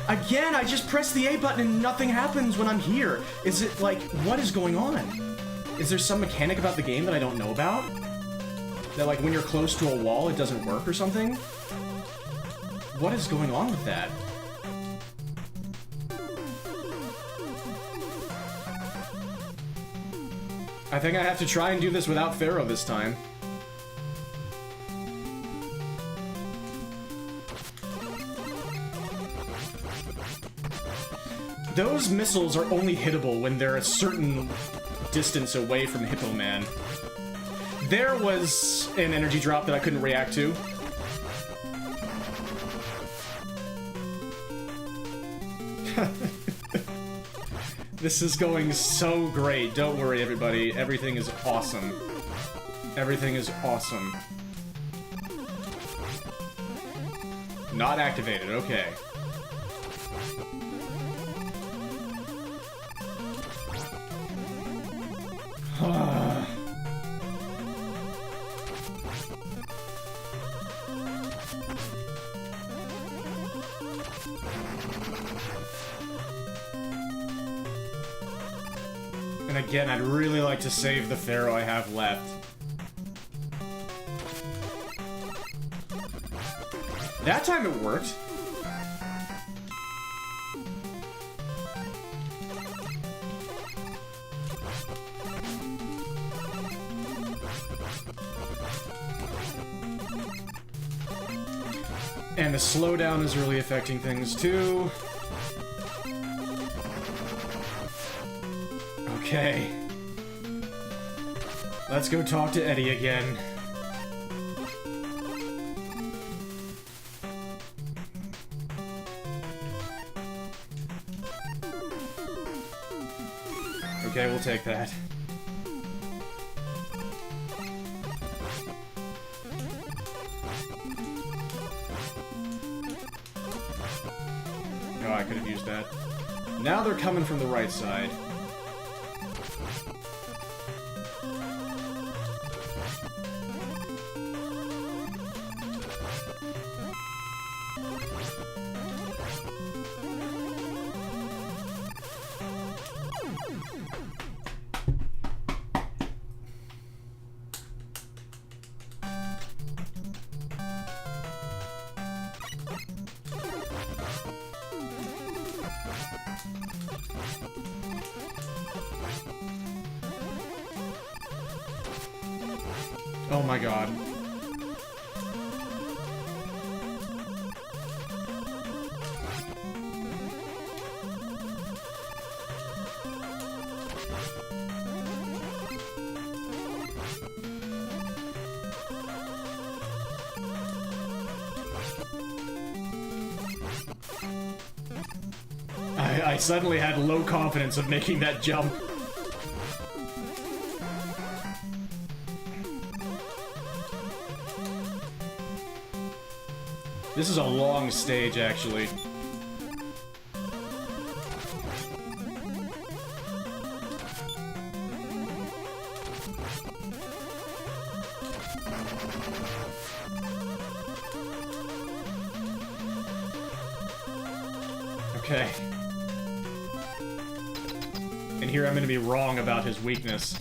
Again, I just press the A button and nothing happens when I'm here. Is it like, what is going on? Is there some mechanic about the game that I don't know about? That like when you're close to a wall, it doesn't work or something? What is going on with that? I think I have to try and do this without Pharaoh this time. Those missiles are only hittable when they're a certain distance away from Hippo Man. There was an energy drop that I couldn't react to. This is going so great. Don't worry, everybody. Everything is awesome. Everything is awesome. Not activated. Okay. And again, I'd really like to save the Pharaoh I have left. That time it worked. And the slowdown is really affecting things too. Okay. Let's go talk to Eddie again. Okay, we'll take that. Oh, I could have used that. Now they're coming from the right side. Oh my god. I suddenly had low confidence of making that jump. This is a long stage, actually. Okay. And here I'm gonna be wrong about his weakness.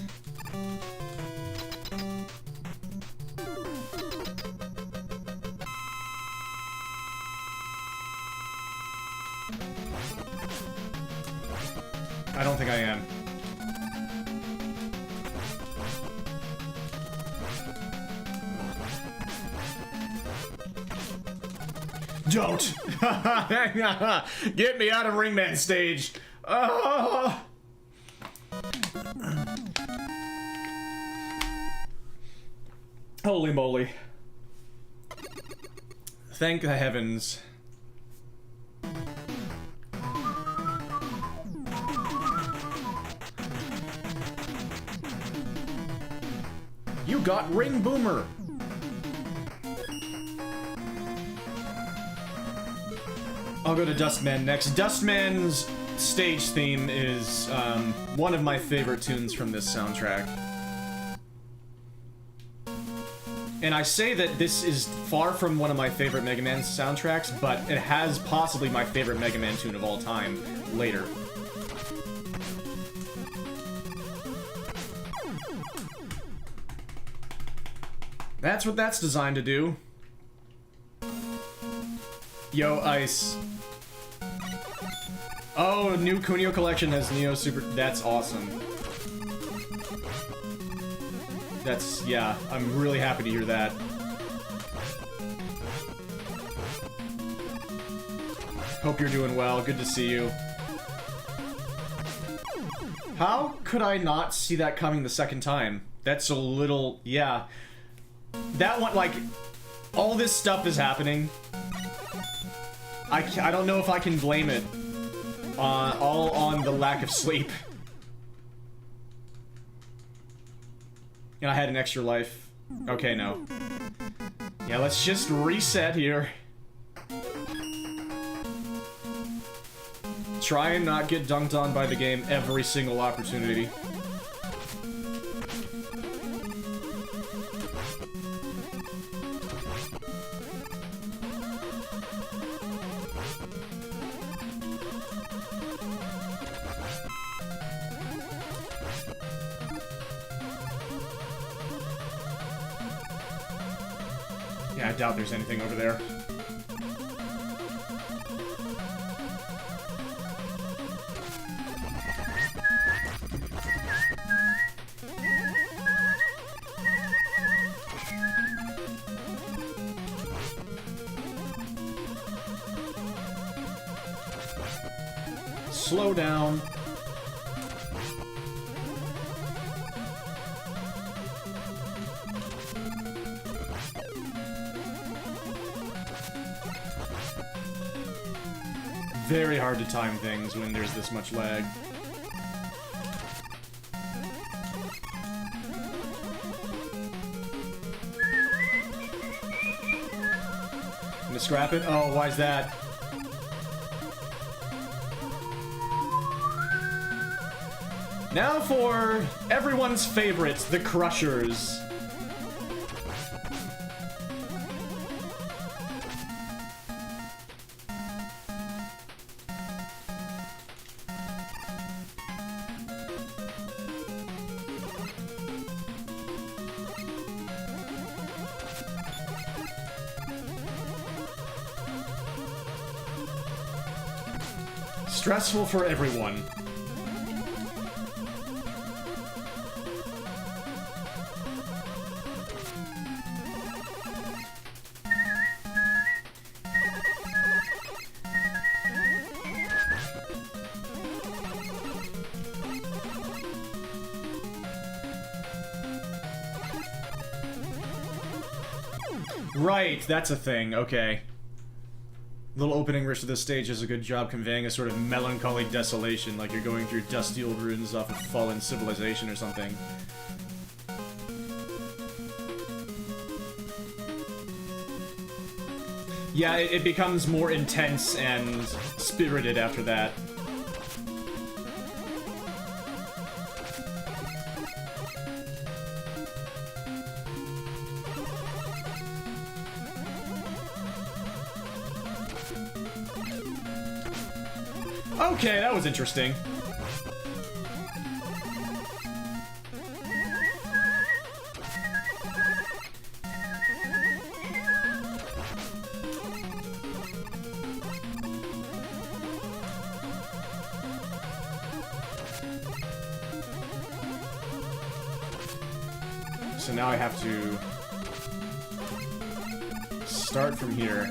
I don't think I am. Don't! Get me out of Ringman stage! Oh! Holy moly. Thank the heavens. You got Ring Boomer! I'll go to Dustman next. Dustman's stage theme is one of my favorite tunes from this soundtrack. And I say that this is far from one of my favorite Mega Man soundtracks, but it has possibly my favorite Mega Man tune of all time later. That's what that's designed to do. Yo, Ice. Oh, new Kunio collection has Neo Super... That's awesome. That's... yeah, I'm really happy to hear that. Hope you're doing well. Good to see you. How could I not see that coming the second time? That's a little... yeah. That one, like... all this stuff is happening. I don't know if I can blame it. All on the lack of sleep. And I had an extra life. Okay, no. Yeah, let's just reset here. Try and not get dunked on by the game every single opportunity. Yeah, I doubt there's anything over there. Slow down. Very hard to time things when there's this much lag. Gonna scrap it? Oh, why's that? Now for everyone's favorite, the Crushers. Stressful for everyone. Right, that's a thing, okay. Little opening riff to this stage does a good job conveying a sort of melancholy desolation, like you're going through dusty old ruins off a fallen civilization or something. Yeah, it becomes more intense and spirited after that. Okay, that was interesting. So now I have to start from here.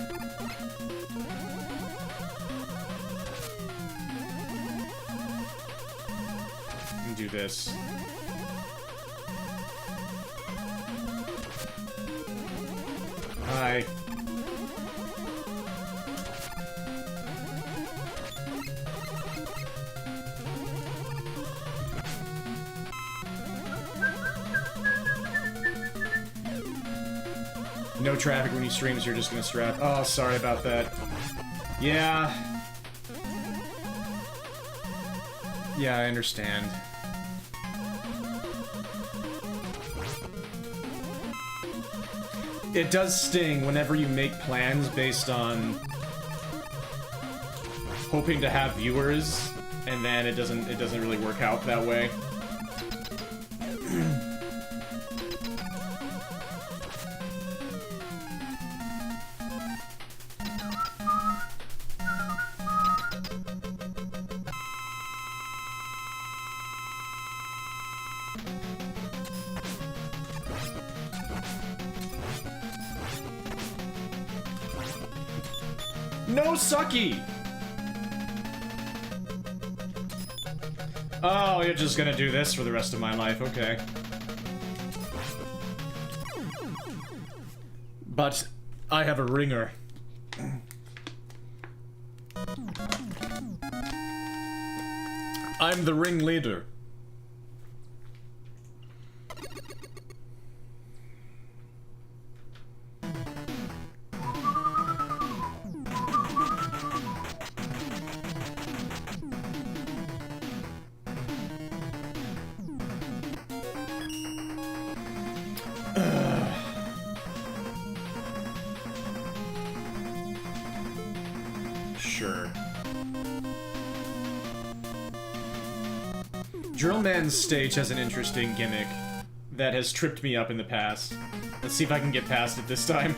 And do this. Hi. No traffic when you stream, so you're just gonna strap. Oh, sorry about that. Yeah. Yeah, I understand. It does sting whenever you make plans based on hoping to have viewers, and then it doesn't really work out that way. No sucky! Oh, you're just gonna do this for the rest of my life, okay. But I have a ringer. I'm the ringleader. Sure. Drillman's stage has an interesting gimmick that has tripped me up in the past. Let's see if I can get past it this time.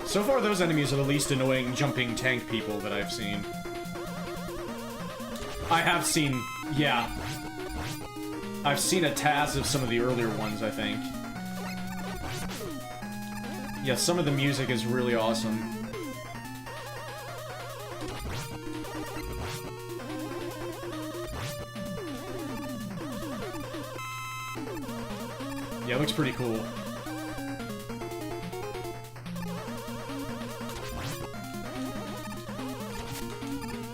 So far, those enemies are the least annoying jumping tank people that I've seen. I have seen, yeah. I've seen a Taz of some of the earlier ones, I think. Yeah, some of the music is really awesome. Yeah, it looks pretty cool.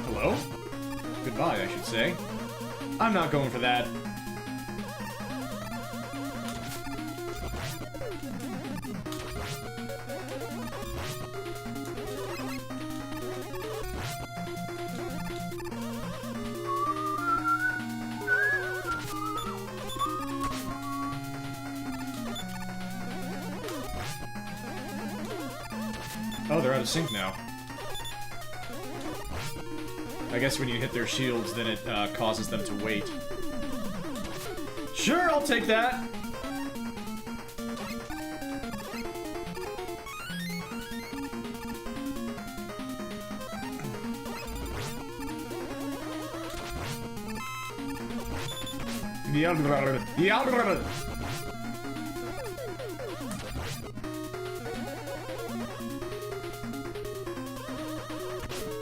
Hello? Goodbye, I should say. I'm not going for that. Oh, they're out of sync now. I guess when you hit their shields, then it causes them to wait. Sure, I'll take that!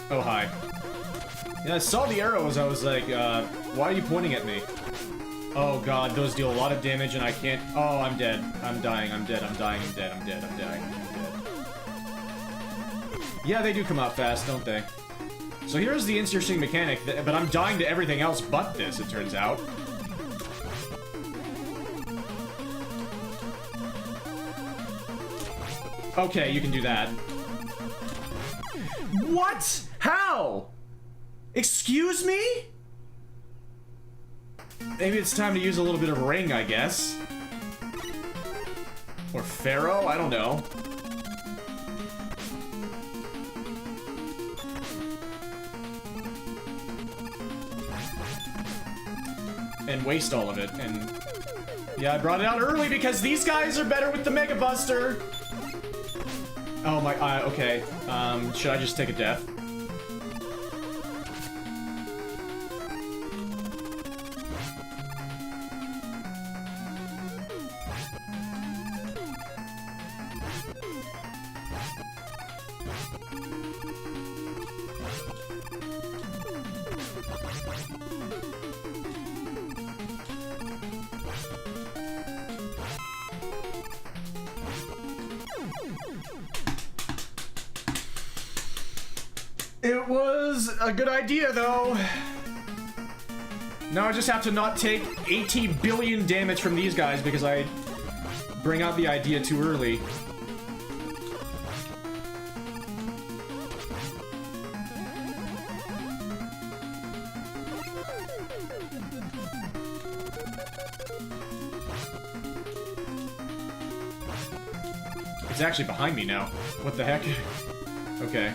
Oh, hi. Yeah, I saw the arrows, I was like, why are you pointing at me? Oh god, those deal a lot of damage and I can't— oh, I'm dead. I'm dying, I'm dead, I'm dying, I'm dead, I'm dead, I'm dying, I'm dead. Yeah, they do come out fast, don't they? So here's the interesting mechanic, but I'm dying to everything else but this, it turns out. Okay, you can do that. What? How? Excuse me? Maybe it's time to use a little bit of ring, I guess. Or Pharaoh? I don't know. And waste all of it, and... yeah, I brought it out early because these guys are better with the Mega Buster! Oh my, okay. Should I just take a death? It was a good idea, though. Now I just have to not take 80 billion damage from these guys because I bring out the idea too early. It's actually behind me now. What the heck? Okay.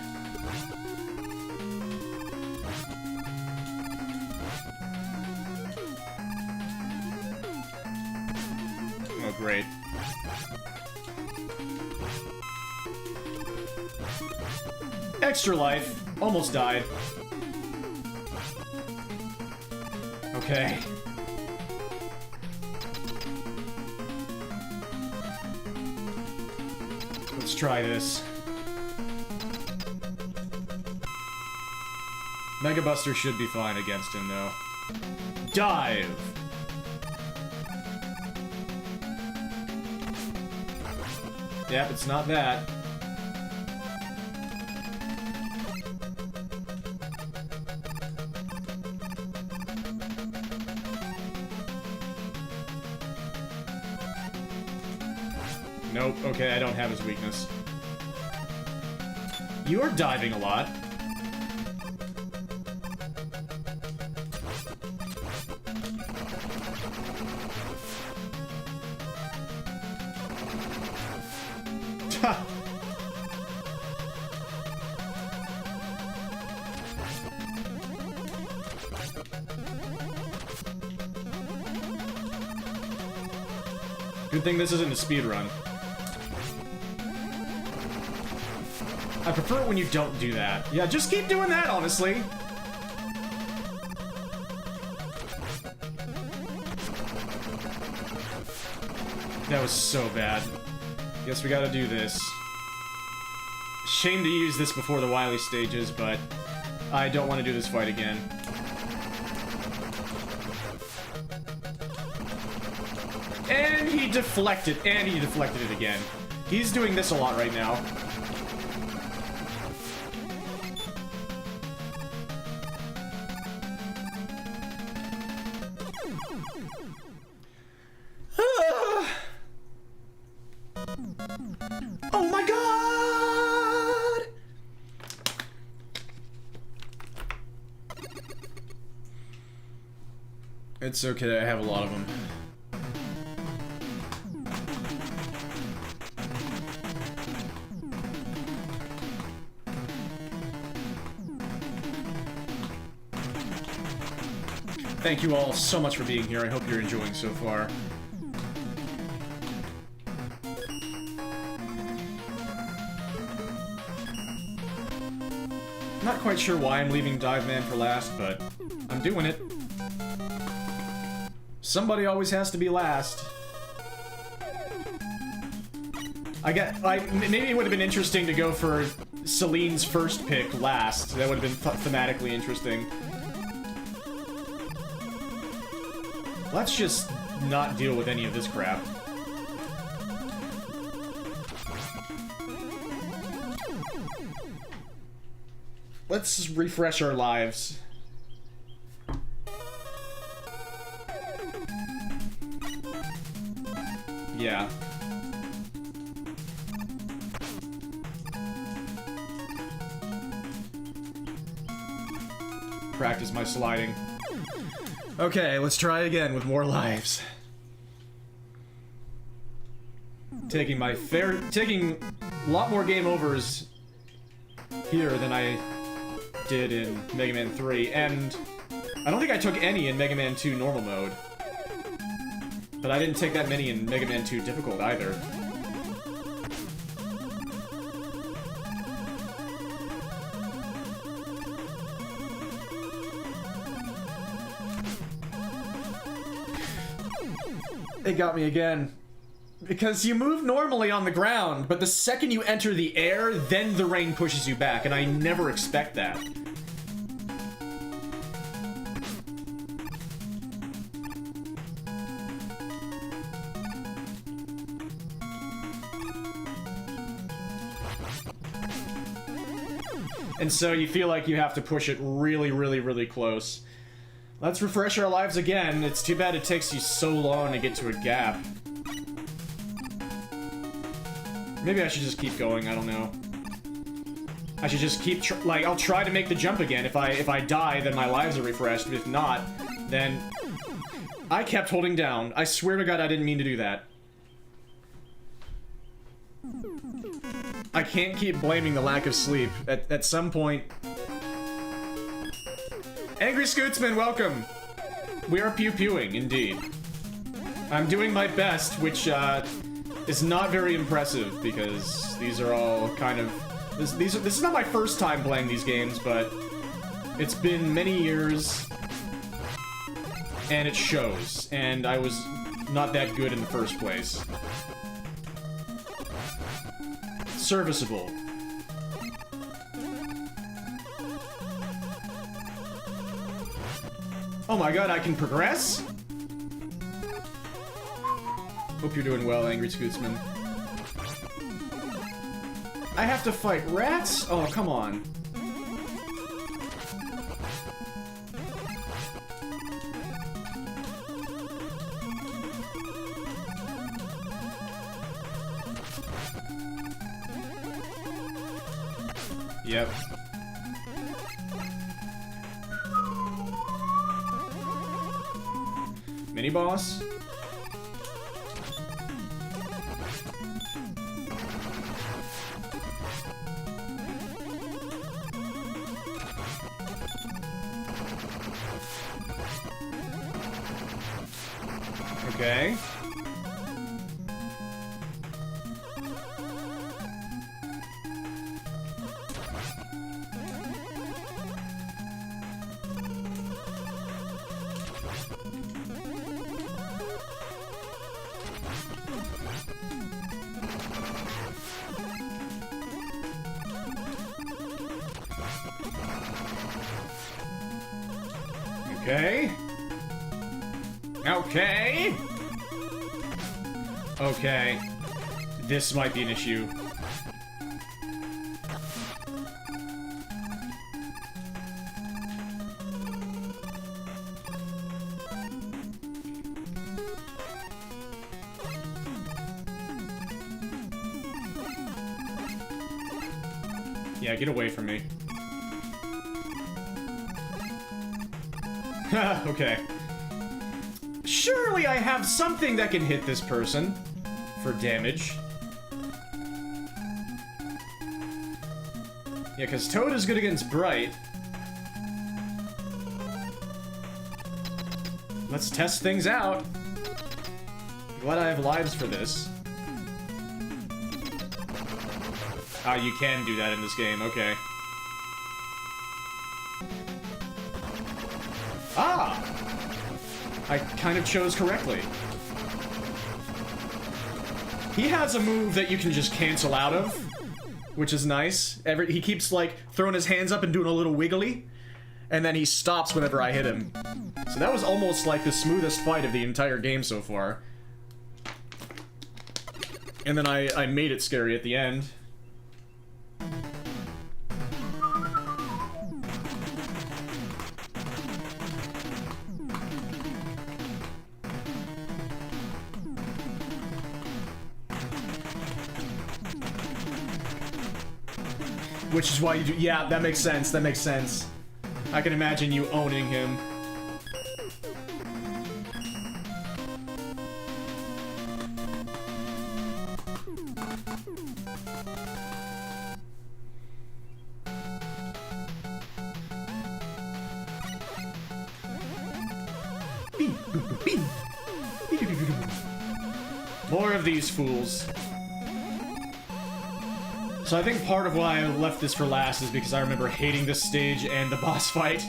Oh, great. Extra life. Almost died. Okay. Let's try this. Mega Buster should be fine against him, though. Dive! Yep, it's not that. Nope, okay, I don't have his weakness. You're diving a lot. Good thing this isn't a speed run. I prefer it when you don't do that. Yeah, just keep doing that, honestly. That was so bad. Guess we gotta do this. Shame to use this before the Wily stages, but I don't want to do this fight again. And he deflected it again. He's doing this a lot right now. Oh my god! It's okay, I have a lot of them. Thank you all so much for being here. I hope you're enjoying so far. Not quite sure why I'm leaving Dive Man for last, but I'm doing it. Somebody always has to be last. Maybe it would have been interesting to go for Celine's first pick last. That would have been thematically interesting. Let's just not deal with any of this crap. Let's refresh our lives. Yeah. Practice my sliding. Okay, let's try again with more lives. Taking a lot more game overs here than I did in Mega Man 3, and I don't think I took any in Mega Man 2 normal mode. But I didn't take that many in Mega Man 2 difficult either. It got me again. Because you move normally on the ground, but the second you enter the air, then the rain pushes you back, and I never expect that. And so you feel like you have to push it really, really, really close. Let's refresh our lives again. It's too bad it takes you so long to get to a gap. Maybe I should just keep going, I don't know. I should just keep, I'll try to make the jump again. If I die, then my lives are refreshed, but if not, then... I kept holding down. I swear to God I didn't mean to do that. I can't keep blaming the lack of sleep. At some point... Angry Scootsman, welcome! We are pew-pewing, indeed. I'm doing my best, which, is not very impressive, because these are all kind of... This is not my first time playing these games, but it's been many years, and it shows, and I was not that good in the first place. Serviceable. Oh my god, I can progress? Hope you're doing well, Angry Scootsman. I have to fight rats? Oh, come on. Yep. Mini boss? Okay. Okay. Okay. Okay. This might be an issue. Yeah, get away from me. Okay. Surely I have something that can hit this person for damage. Yeah, because Toad is good against Bright. Let's test things out. Glad I have lives for this. Ah, you can do that in this game, okay. Ah! I kind of chose correctly. He has a move that you can just cancel out of, which is nice. He keeps, like, throwing his hands up and doing a little wiggly, and then he stops whenever I hit him. So that was almost like the smoothest fight of the entire game so far. And then I made it scary at the end. Which is why you do- yeah, that makes sense, that makes sense. I can imagine you owning him. More of these fools. So I think part of why I left this for last is because I remember hating this stage and the boss fight.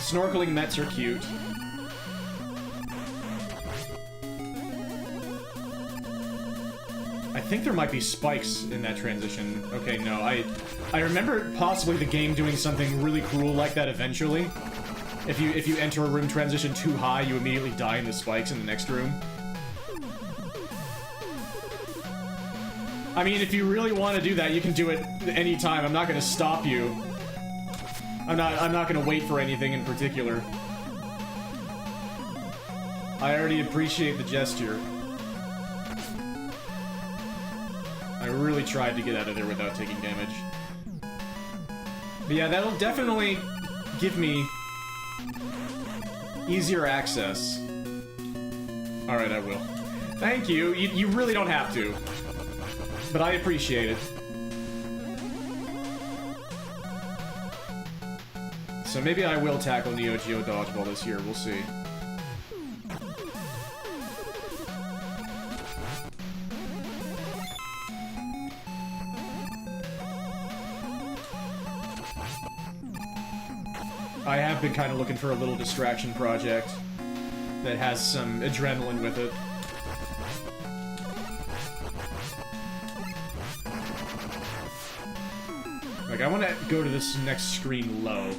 Snorkeling Mets are cute. I think there might be spikes in that transition. Okay, no, I remember possibly the game doing something really cruel like that eventually. If you enter a room transition too high, you immediately die in the spikes in the next room. I mean, if you really want to do that, you can do it anytime. I'm not going to stop you. I'm not going to wait for anything in particular. I already appreciate the gesture. I really tried to get out of there without taking damage. But yeah, that'll definitely give me easier access. Alright, I will. Thank you. You really don't have to. But I appreciate it. So maybe I will tackle Neo Geo Dodgeball this year. We'll see. I have been kind of looking for a little distraction project that has some adrenaline with it. Like, I want to go to this next screen low.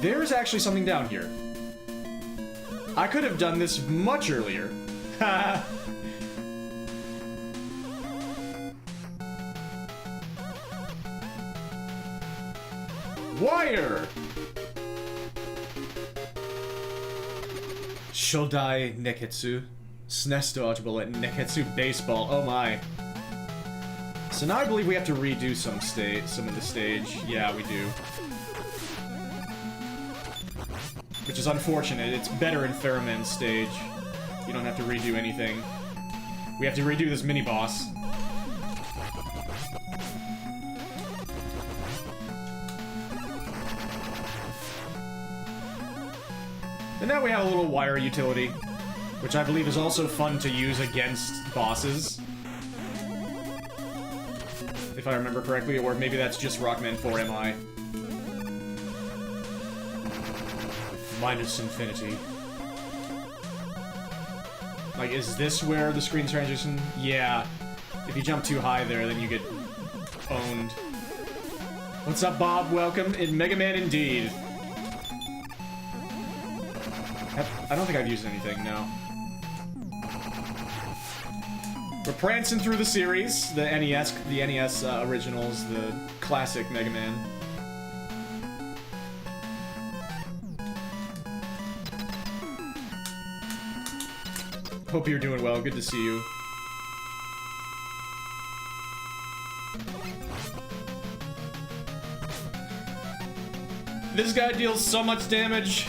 There's actually something down here. I could have done this much earlier. Ha! Wire! Shodai Neketsu. SNES Dodgeball at Neketsu Baseball. Oh my. So now I believe we have to redo some of the stage. Yeah, we do. Which is unfortunate. It's better in Theremin's stage. You don't have to redo anything. We have to redo this mini-boss. And now we have a little wire utility, which I believe is also fun to use against bosses. If I remember correctly, or maybe that's just Rockman 4 MI. Minus infinity. Like, is this where the screen transition? Yeah. If you jump too high there, then you get owned. What's up, Bob? Welcome. In Mega Man indeed. I don't think I've used anything, no. We're prancing through the series, the NES originals, the classic Mega Man. Hope you're doing well. Good to see you. This guy deals so much damage.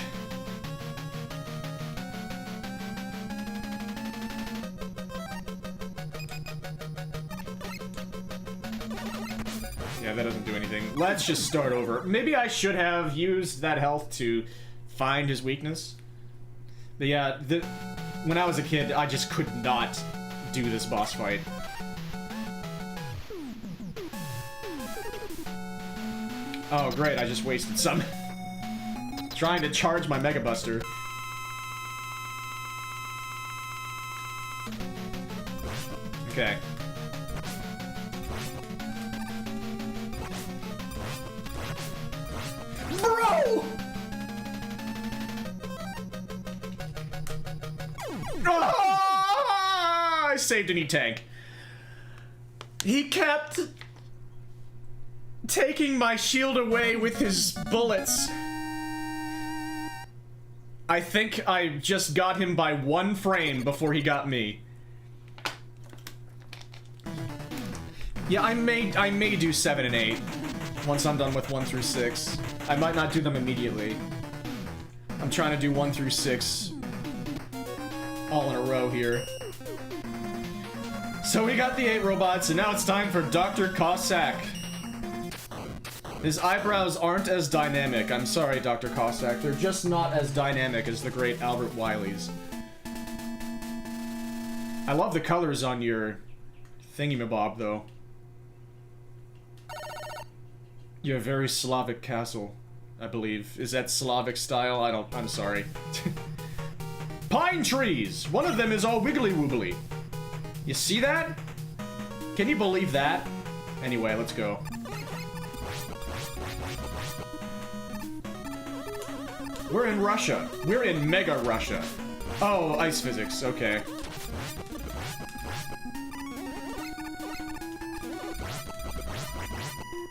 Yeah, that doesn't do anything. Let's just start over. Maybe I should have used that health to find his weakness. But yeah, when I was a kid, I just could not do this boss fight. Oh, great, I just wasted some. Trying to charge my Mega Buster. Okay. Bro! Ah! I saved an E-Tank. He kept taking my shield away with his bullets. I think I just got him by 1 frame before he got me. Yeah, I may do 7 and 8 once I'm done with 1 through 6. I might not do them immediately. I'm trying to do 1 through 6 all in a row here. So we got the 8 robots, and now it's time for Dr. Cossack. His eyebrows aren't as dynamic. I'm sorry, Dr. Cossack. They're just not as dynamic as the great Albert Wiley's. I love the colors on your thingy-mabob, though. You have a very Slavic castle, I believe. Is that Slavic style? I'm sorry. Pine trees! One of them is all wiggly-woobly. You see that? Can you believe that? Anyway, let's go. We're in Russia. We're in Mega Russia. Oh, ice physics. Okay.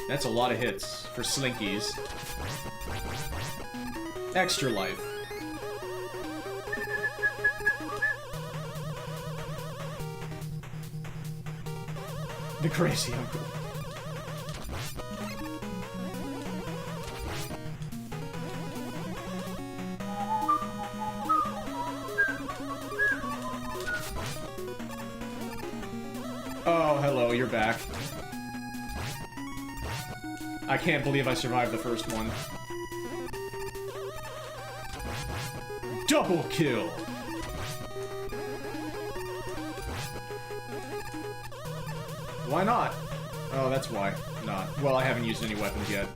That's a lot of hits for Slinkies. Extra life. The crazy uncle. Oh, hello, you're back. I can't believe I survived the first one. Double kill! Why not? Oh, that's why. Not. Well, I haven't used any weapons yet.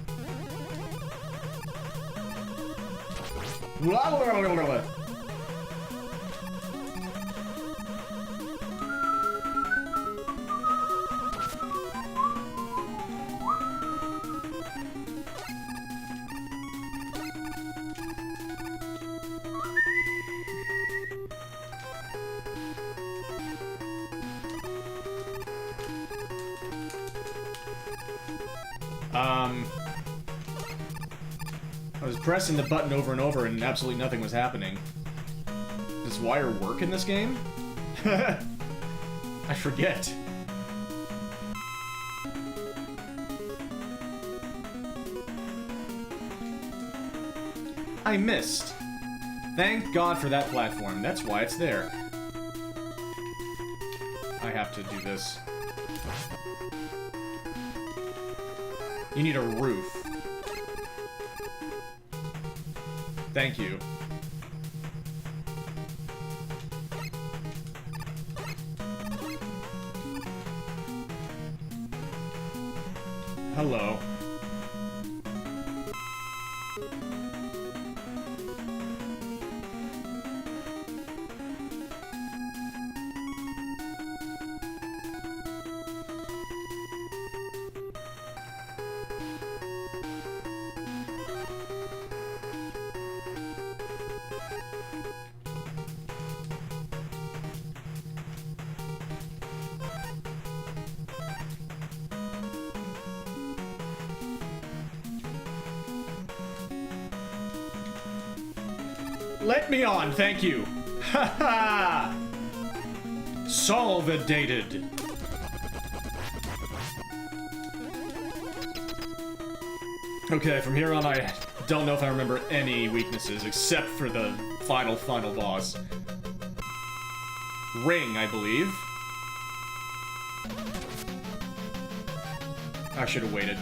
I was pressing the button over and over and absolutely nothing was happening. Does wire work in this game? I forget. I missed. Thank God for that platform. That's why it's there. I have to do this. You need a roof. Thank you. Hello. let me on, thank you. Haha! Solvidated. Okay, from here on I don't know if I remember any weaknesses except for the final boss. Ring, I believe. I should have waited.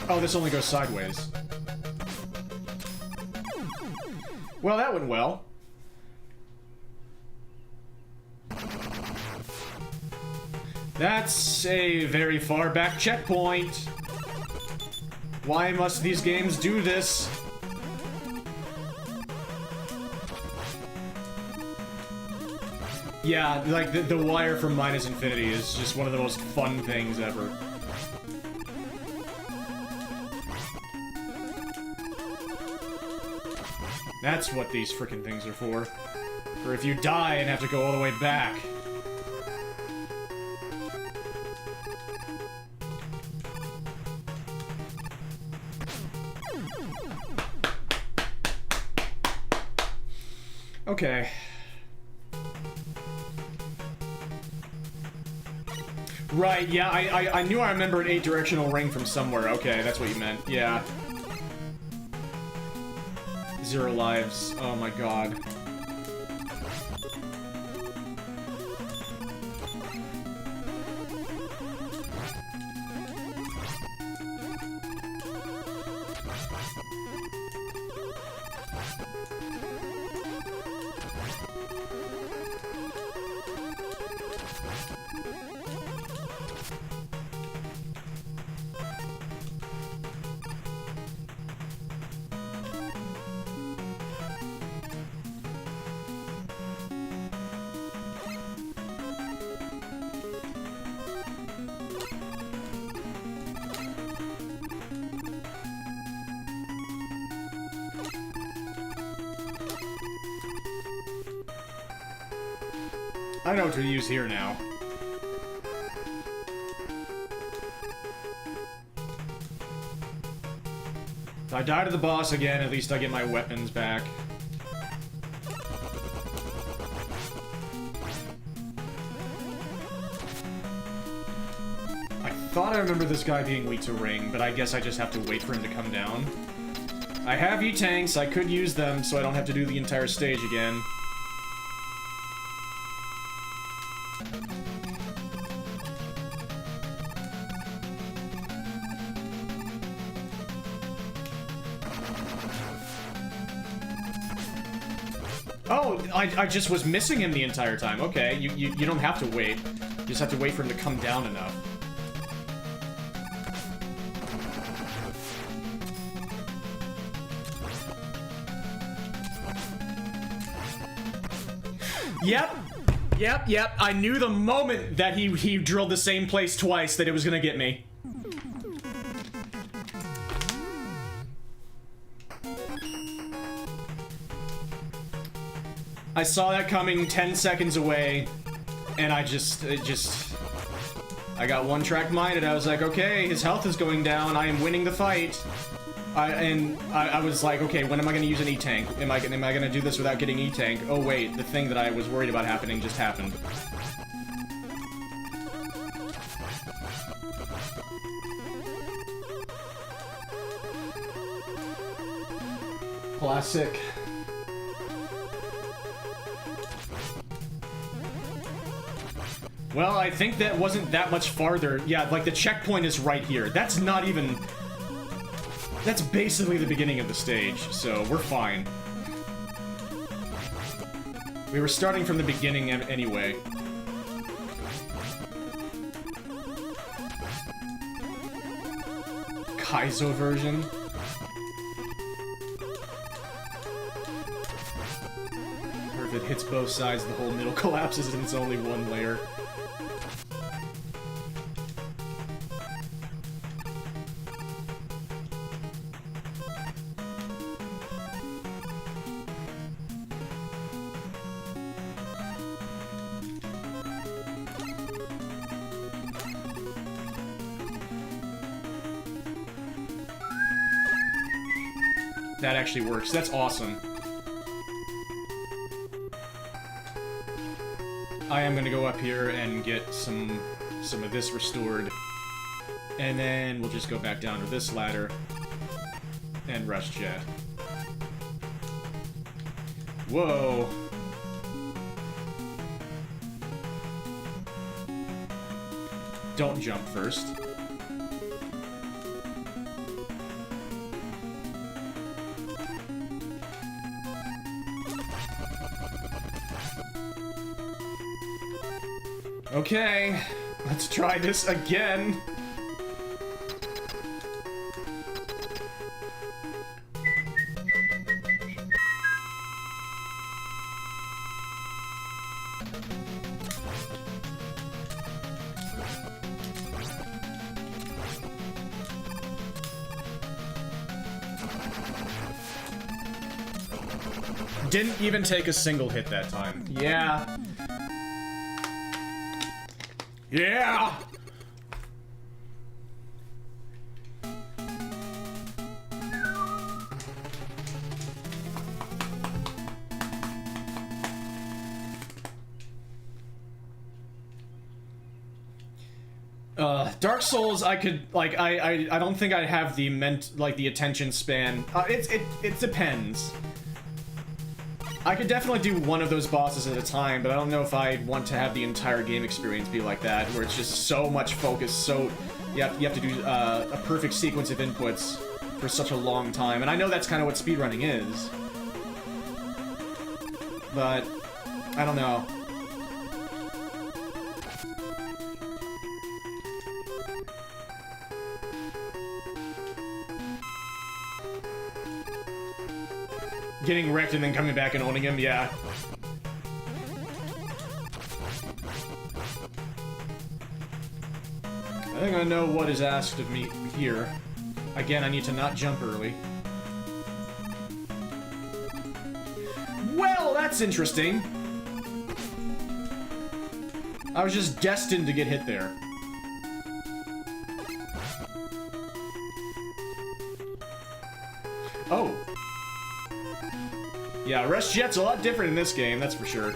Oh, this only goes sideways. Well, that went well. That's a very far back checkpoint. Why must these games do this? Yeah, like, the wire from Minus Infinity is just one of the most fun things ever. That's what these frickin' things are for. For if you die and have to go all the way back. Okay. Right, yeah, I knew I remembered 8-directional ring from somewhere. Okay, that's what you meant. Yeah. 0 lives. Oh my god. I know what to use here now. If I die to the boss again, at least I get my weapons back. I thought I remember this guy being weak to ring, but I guess I just have to wait for him to come down. I have E-tanks, I could use them so I don't have to do the entire stage again. Oh, I just was missing him the entire time. Okay, you don't have to wait. You just have to wait for him to come down enough. Yep. I knew the moment that he drilled the same place twice that it was gonna get me. I saw that coming 10 seconds away, and I got one-track minded. I was like, okay, his health is going down, I am winning the fight. I was like, okay, when am I gonna use an E-tank? Am I gonna do this without getting E-tank? Oh wait, the thing that I was worried about happening just happened. Classic. Well, I think that wasn't that much farther. Yeah, like the checkpoint is right here. That's not even... That's basically the beginning of the stage, so we're fine. We were starting from the beginning anyway. Kaizo version? Or if it hits both sides, the whole middle collapses and it's only one layer. that actually works. That's awesome. I am gonna go up here and get some of this restored. And then we'll just go back down to this ladder and rush jet. Whoa. Don't jump first. Okay, let's try this again. Didn't even take a single hit that time. Yeah. Yeah! Dark Souls, I could, like, I don't think I have the the attention span. It depends. I could definitely do one of those bosses at a time, but I don't know if I want to have the entire game experience be like that, where it's just so much focus, so you have to do a perfect sequence of inputs for such a long time. And I know that's kind of what speedrunning is, but I don't know. Getting wrecked and then coming back and owning him, yeah. I think I know what is asked of me here. Again, I need to not jump early. Well, that's interesting. I was just destined to get hit there. Oh. Yeah, Rush Jet's a lot different in this game, that's for sure.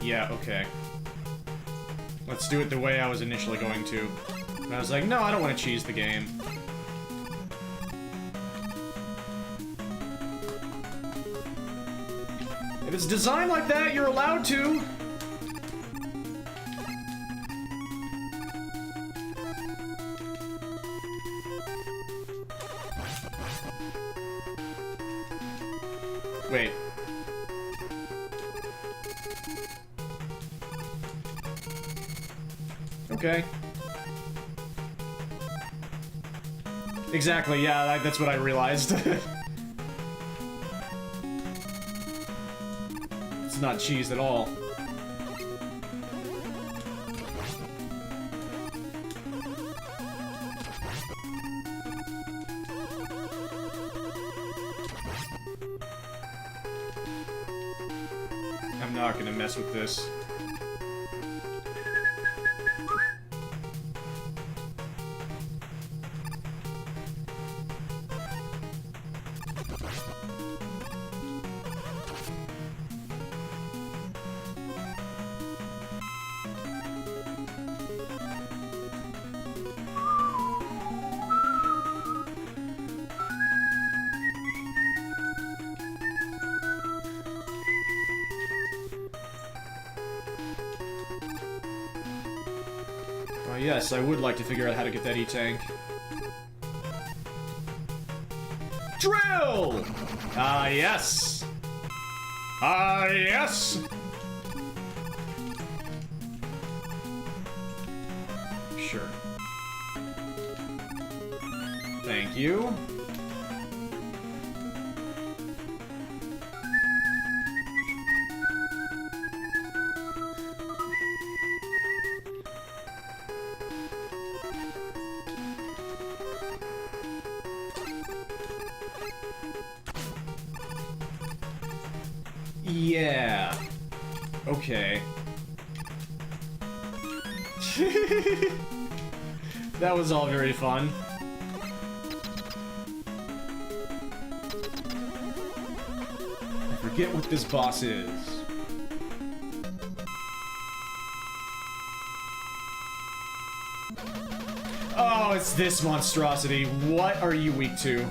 Yeah, okay. Let's do it the way I was initially going to. And I was like, no, I don't want to cheese the game. If it's designed like that, you're allowed to. Wait. Okay. Exactly, yeah, that's what I realized. It's not cheesed at all. I'm not gonna mess with this. Yes, I would like to figure out how to get that E-Tank. Drill! Ah, yes! Ah, yes! Thank you. Yeah. Okay. That was all very fun. I forget what this boss is. Oh, it's this monstrosity. What are you weak to?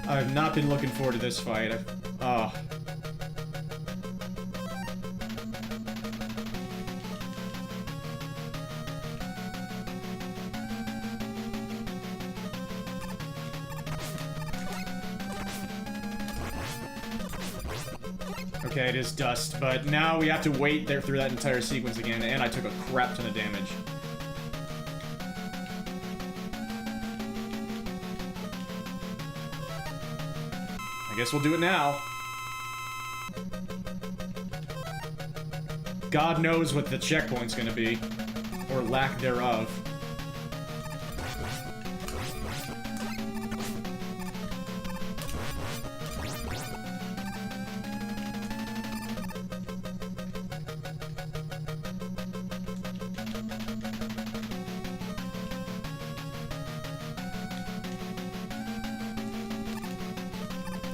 I've not been looking forward to this fight. Oh. Okay, it is dust, but now we have to wait there through that entire sequence again, and I took a crap ton of damage. I guess we'll do it now. God knows what the checkpoint's gonna be. Or lack thereof.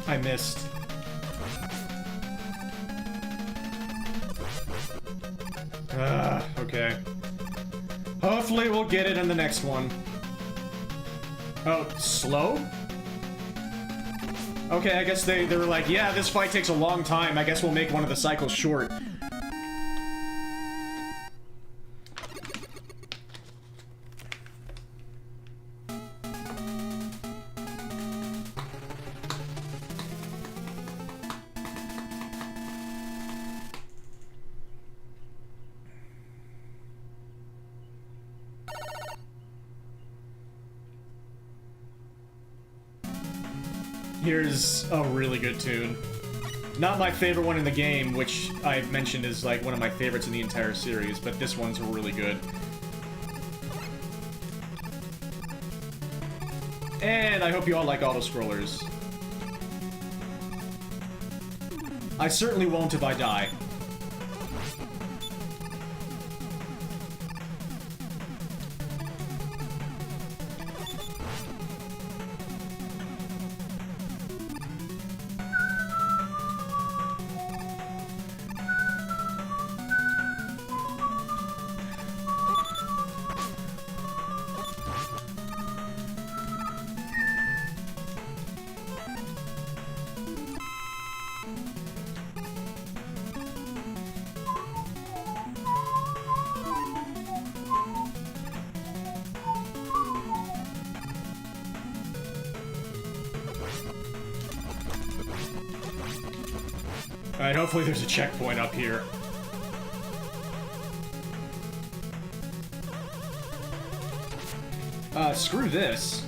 I missed. Okay. Hopefully we'll get it in the next one. Oh, slow? Okay, I guess they were like, yeah, this fight takes a long time. I guess we'll make one of the cycles short. Here's a really good tune. Not my favorite one in the game, which I've mentioned is like one of my favorites in the entire series, but this one's really good. And I hope you all like auto-scrollers. I certainly won't if I die. Alright, hopefully there's a checkpoint up here. Screw this.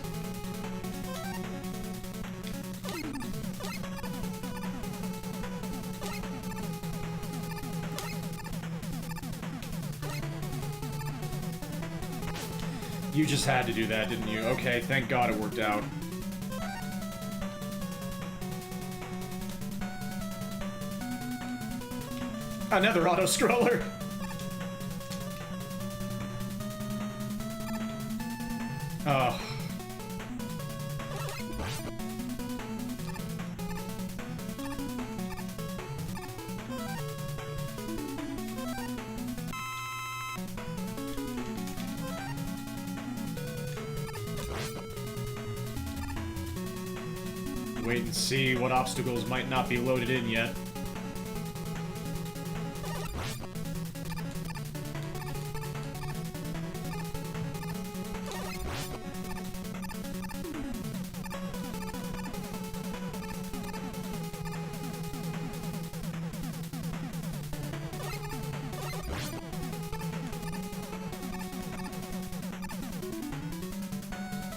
You just had to do that, didn't you? Okay, thank God it worked out. Another auto-scroller! Oh. Wait and see what obstacles might not be loaded in yet.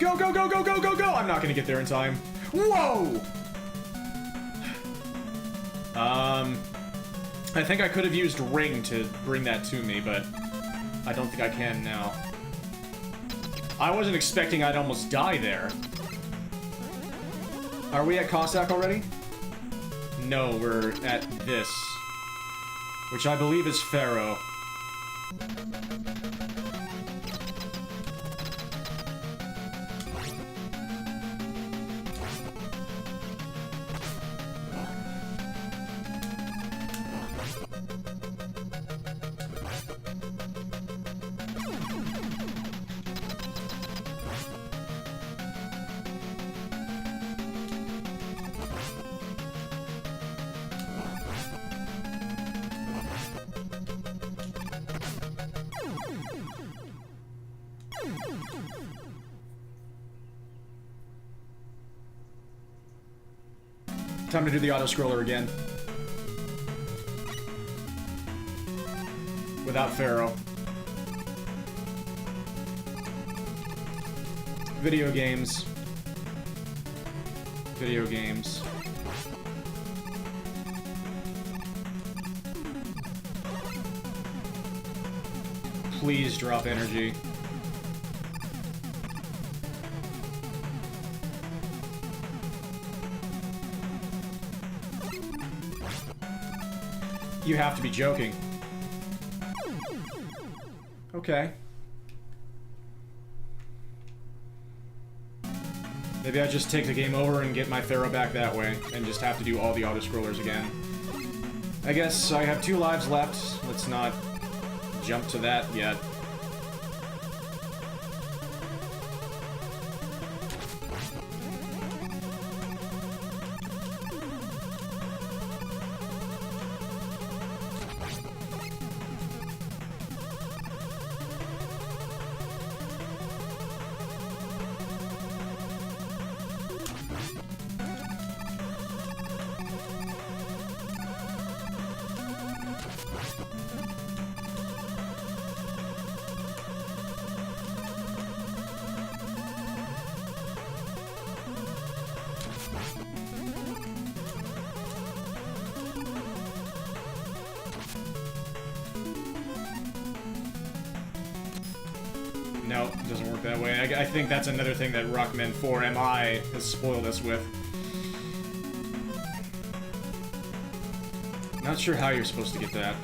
Go, go, go, go, go, go, go! I'm not gonna get there in time. Whoa! I think I could have used Ring to bring that to me, but I don't think I can now. I wasn't expecting I'd almost die there. Are we at Cossack already? No, we're at this. Which I believe is Pharaoh. Time to do the auto-scroller again. Without Pharaoh. Video games. Video games. Please drop energy. You have to be joking. Okay. Maybe I just take the game over and get my Pharaoh back that way, and just have to do all the auto-scrollers again. I guess I have 2 lives left. Let's not jump to that yet. No, it doesn't work that way. I think that's another thing that Rockman 4 MI has spoiled us with. Not sure how you're supposed to get that.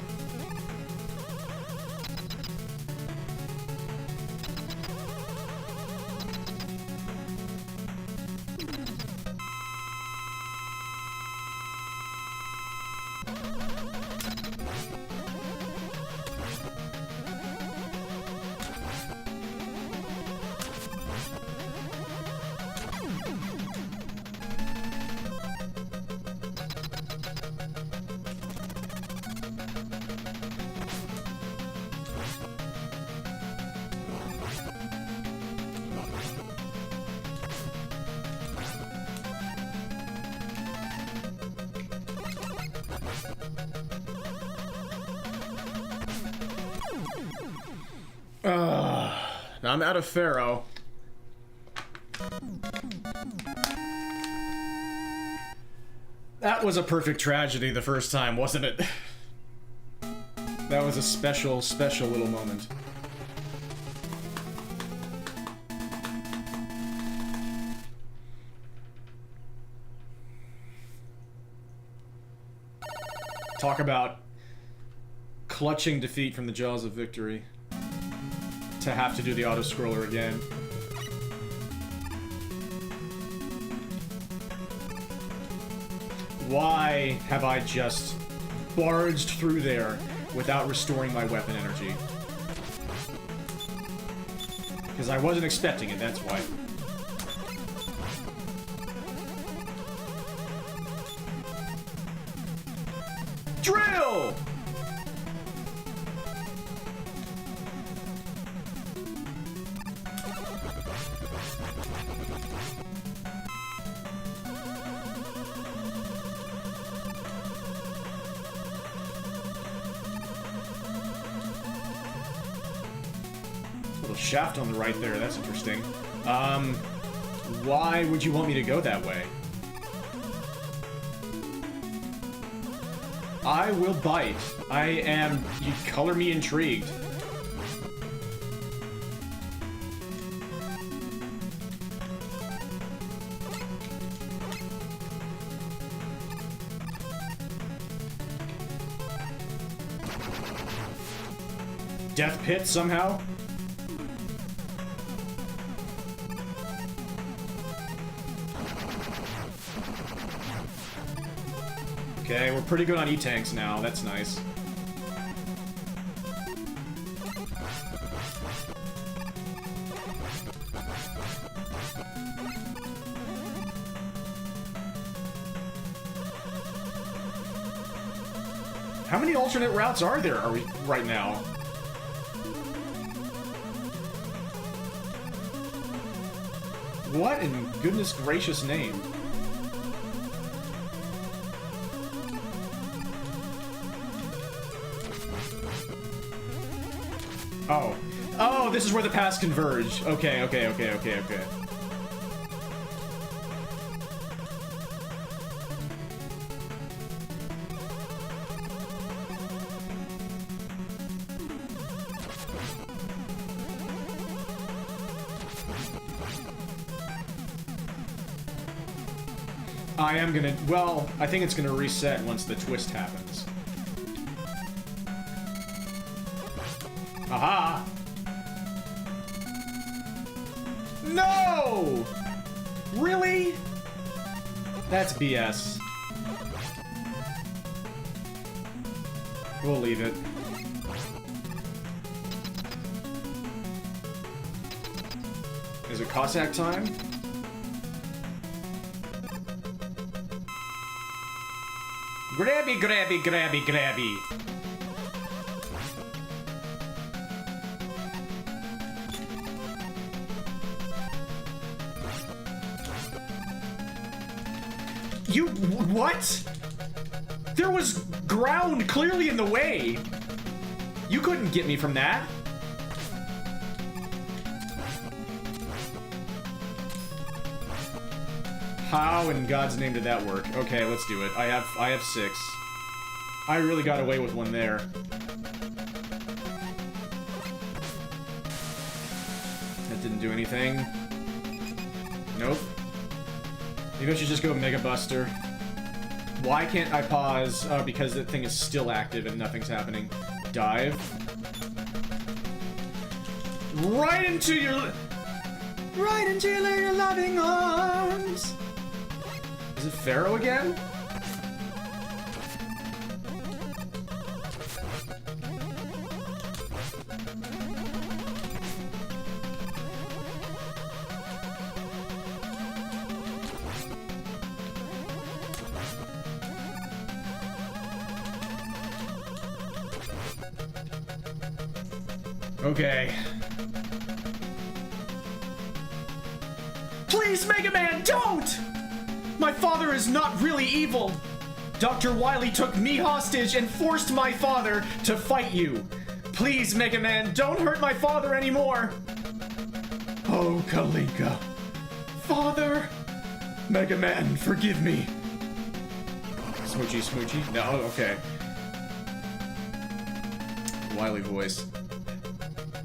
Now I'm out of Pharaoh. That was a perfect tragedy the first time, wasn't it? That was a special, special little moment. Talk about clutching defeat from the jaws of victory. To have to do the auto-scroller again. Why have I just barged through there without restoring my weapon energy? Because I wasn't expecting it, that's why. Drill! Shaft on the right there, that's interesting. Why would you want me to go that way? I will bite. You color me intrigued. Death pit somehow? Okay, we're pretty good on E-tanks now. That's nice. How many alternate routes are there right now? What in goodness gracious name? Oh. Oh, this is where the paths converge. Okay. I am gonna... Well, I think it's gonna reset once the twist happens. Aha! No! Really? That's BS. We'll leave it. Is it Cossack time? Grabby, grabby, grabby, grabby. You... what? There was ground clearly in the way. You couldn't get me from that. How in God's name did that work? Okay, let's do it. I have 6. I really got away with one there. That didn't do anything. Nope. Maybe I should just go Mega Buster. Why can't I pause? Because that thing is still active and nothing's happening. Dive. Right into your loving arms. Is it Pharaoh again? Okay. Please, Mega Man, don't! My father is not really evil. Dr. Wily took me hostage and forced my father to fight you. Please, Mega Man, don't hurt my father anymore. Oh, Kalinka. Father. Mega Man, forgive me. Smoochy, smoochy? No, okay. Wily voice.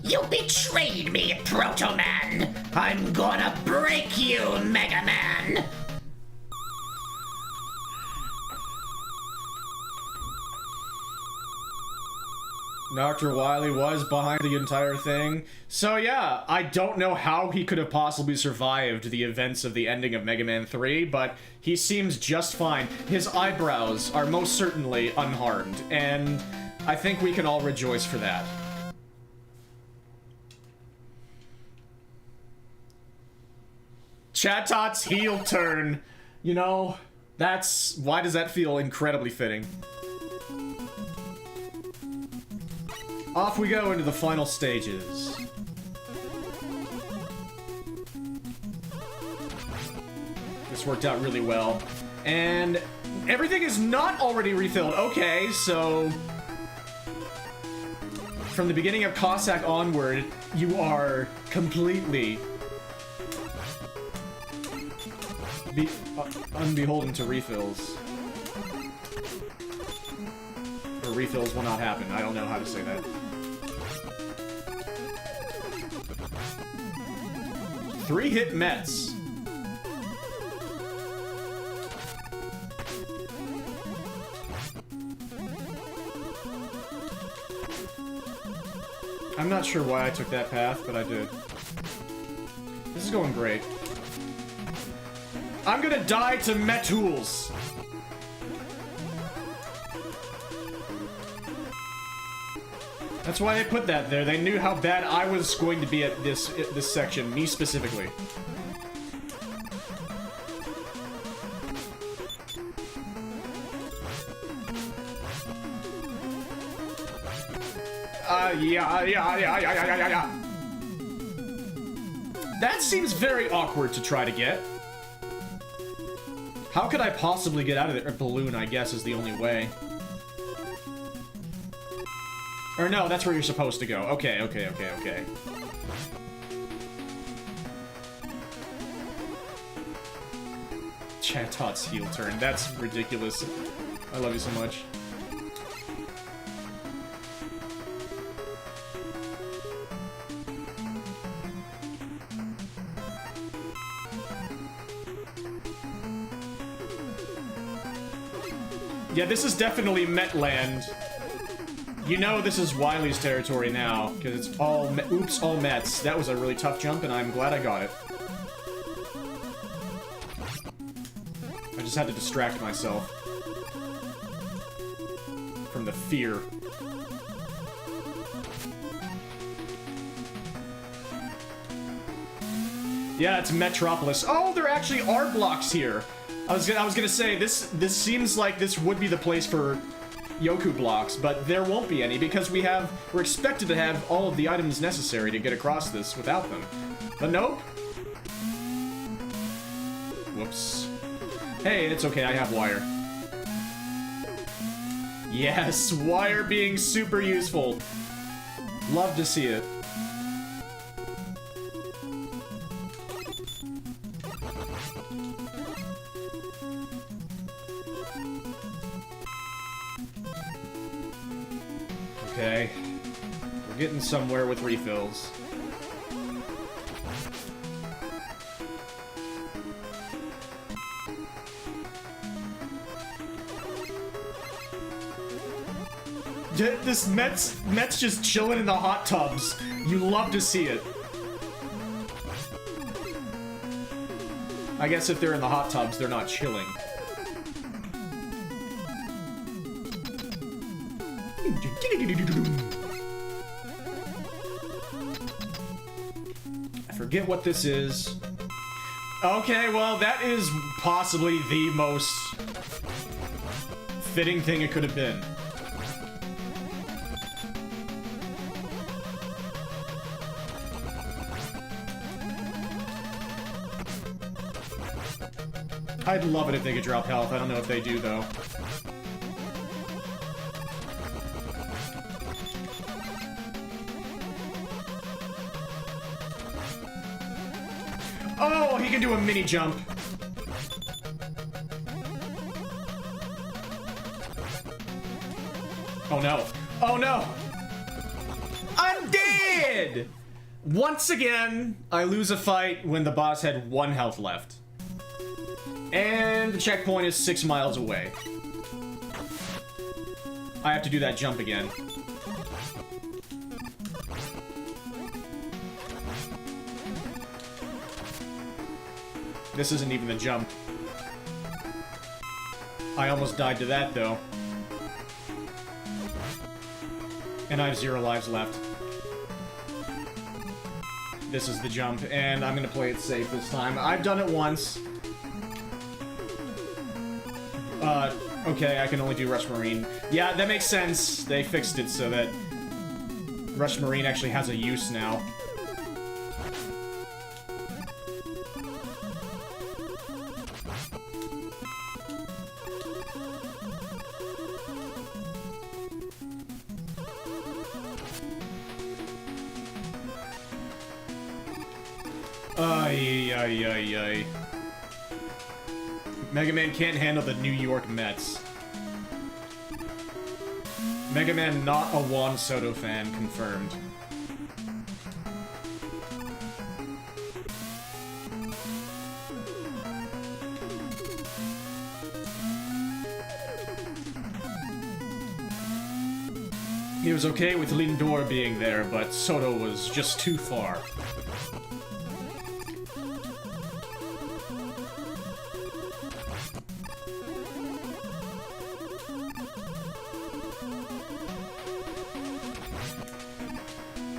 You betrayed me, Proto Man! I'm gonna break you, Mega Man! Dr. Wily was behind the entire thing. So yeah, I don't know how he could have possibly survived the events of the ending of Mega Man 3, but he seems just fine. His eyebrows are most certainly unharmed, and I think we can all rejoice for that. Chatot's heel turn. You know, why does that feel incredibly fitting? Off we go into the final stages. This worked out really well. And everything is not already refilled. Okay, so from the beginning of Cossack onward, you are completely be unbeholden to refills. Or refills will not happen. I don't know how to say that. 3-hit Mets. I'm not sure why I took that path, but I did. This is going great. I'm gonna die to Metools. That's why they put that there. They knew how bad I was going to be at this section, me specifically. Yeah. That seems very awkward to try to get. How could I possibly get out of there? A balloon, I guess, is the only way. Or no, that's where you're supposed to go. Okay. Chatot's heel turn. That's ridiculous. I love you so much. Yeah, this is definitely Metland. You know this is Wily's territory now, because it's all oops, all Mets. That was a really tough jump, and I'm glad I got it. I just had to distract myself from the fear. Yeah, it's Metropolis. Oh, there actually are blocks here. I was gonna say this seems like this would be the place for Yoku blocks, but there won't be any because we're expected to have all of the items necessary to get across this without them. But nope. Whoops. Hey, it's okay, I have wire. Yes, wire being super useful. Love to see it. Okay. We're getting somewhere with refills. This Met's just chilling in the hot tubs. You love to see it. I guess if they're in the hot tubs, they're not chilling. I forget what this is. Okay, well, that is possibly the most fitting thing it could have been. I'd love it if they could drop health. I don't know if they do, though. Oh, he can do a mini jump. Oh no. Oh no! I'm dead! Once again, I lose a fight when the boss had 1 health left. And the checkpoint is 6 miles away. I have to do that jump again. This isn't even the jump. I almost died to that, though. And I have 0 lives left. This is the jump, and I'm gonna play it safe this time. I've done it once. Okay, I can only do Rush Marine. Yeah, that makes sense. They fixed it so that Rush Marine actually has a use now. Ay. Mega Man can't handle the New York Mets. Mega Man not a Juan Soto fan, confirmed. He was okay with Lindor being there, but Soto was just too far.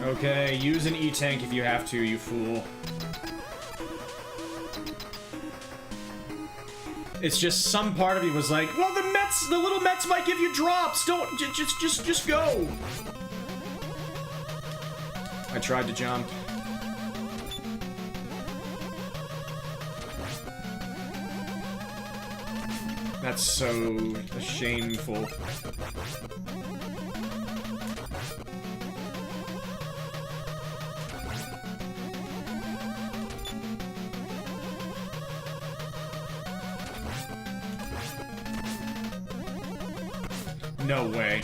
Okay, use an E-Tank if you have to, you fool. It's just some part of me was like, well, the little Mets might give you drops. Don't, just go. I tried to jump. That's so shameful. No way.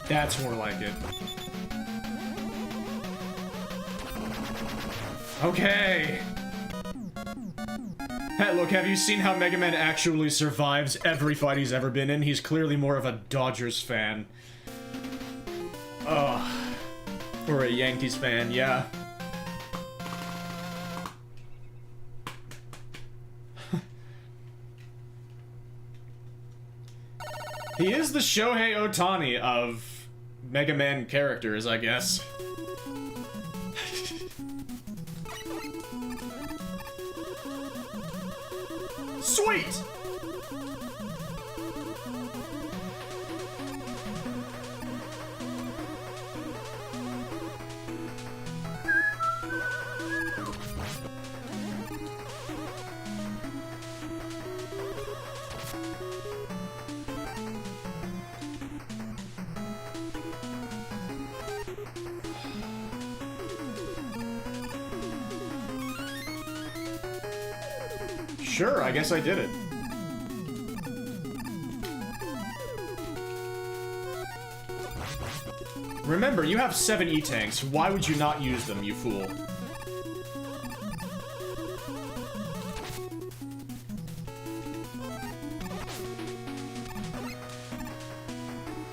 That's more like it. Okay. Hey, look, have you seen how Mega Man actually survives every fight he's ever been in? He's clearly more of a Dodgers fan. Ugh. Or a Yankees fan, yeah. He is the Shohei Ohtani of Mega Man characters, I guess. Sweet! Sure, I guess I did it. Remember, you have 7 E-Tanks. Why would you not use them, you fool?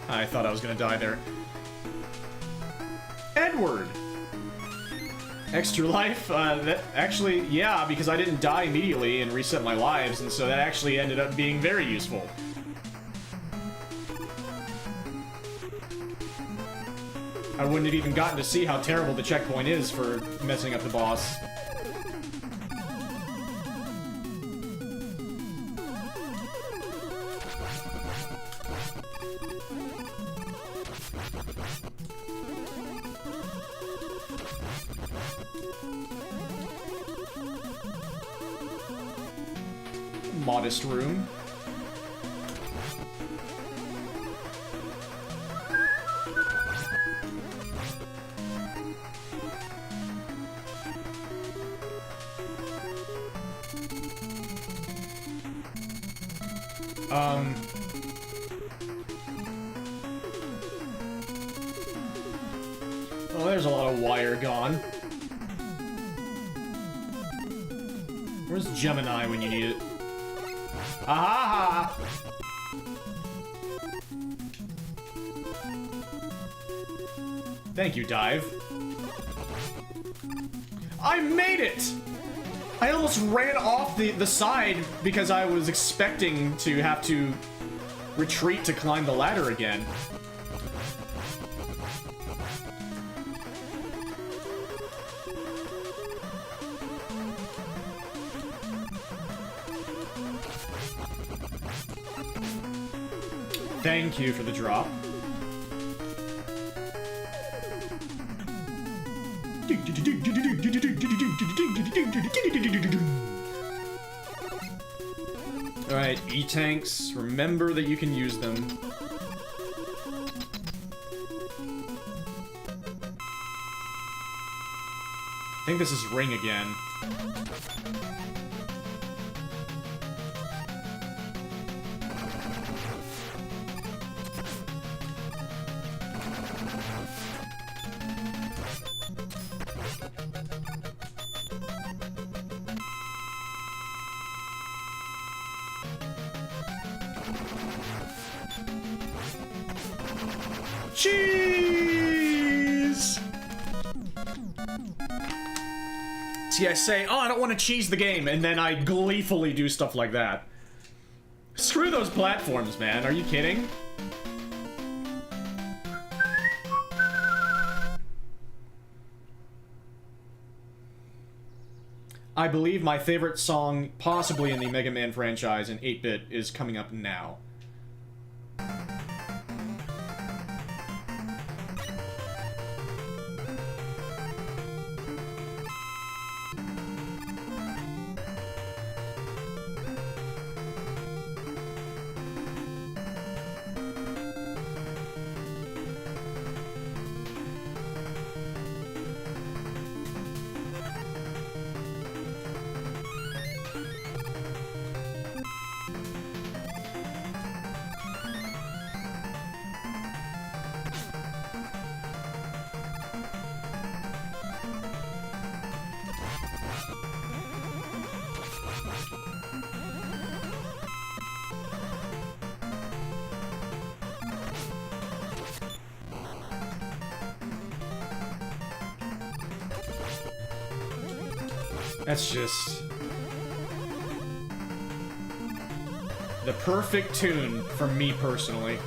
I thought I was gonna die there. Edward! Extra life? That actually, yeah, because I didn't die immediately and reset my lives, and so that actually ended up being very useful. I wouldn't have even gotten to see how terrible the checkpoint is for messing up the boss. Modest room. Well, there's a lot of wire gone. Where's Gemini when you need it? Aha! Thank you, Dive. I made it! I almost ran off the side because I was expecting to have to retreat to climb the ladder again. Thank you for the drop. Alright, E-Tanks, remember that you can use them. think this is Ring again. Cheese! See, I say, oh, I don't want to cheese the game, and then I gleefully do stuff like that. Screw those platforms, man. Are you kidding? I believe my favorite song, possibly in the Mega Man franchise in 8-bit, is coming up now. That's just the perfect tune for me personally.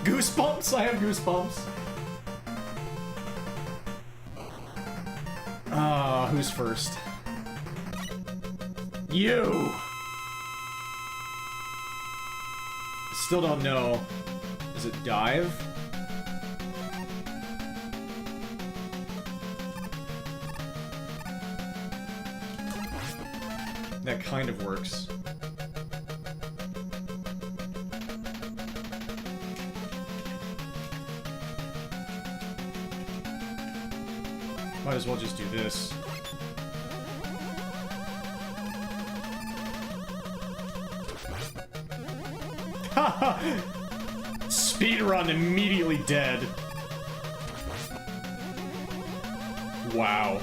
Goosebumps? I have goosebumps. Ah, who's first? You! Still don't know. Is it dive? That kind of works. Might as well just do this. Haha! Speedrun immediately dead. Wow.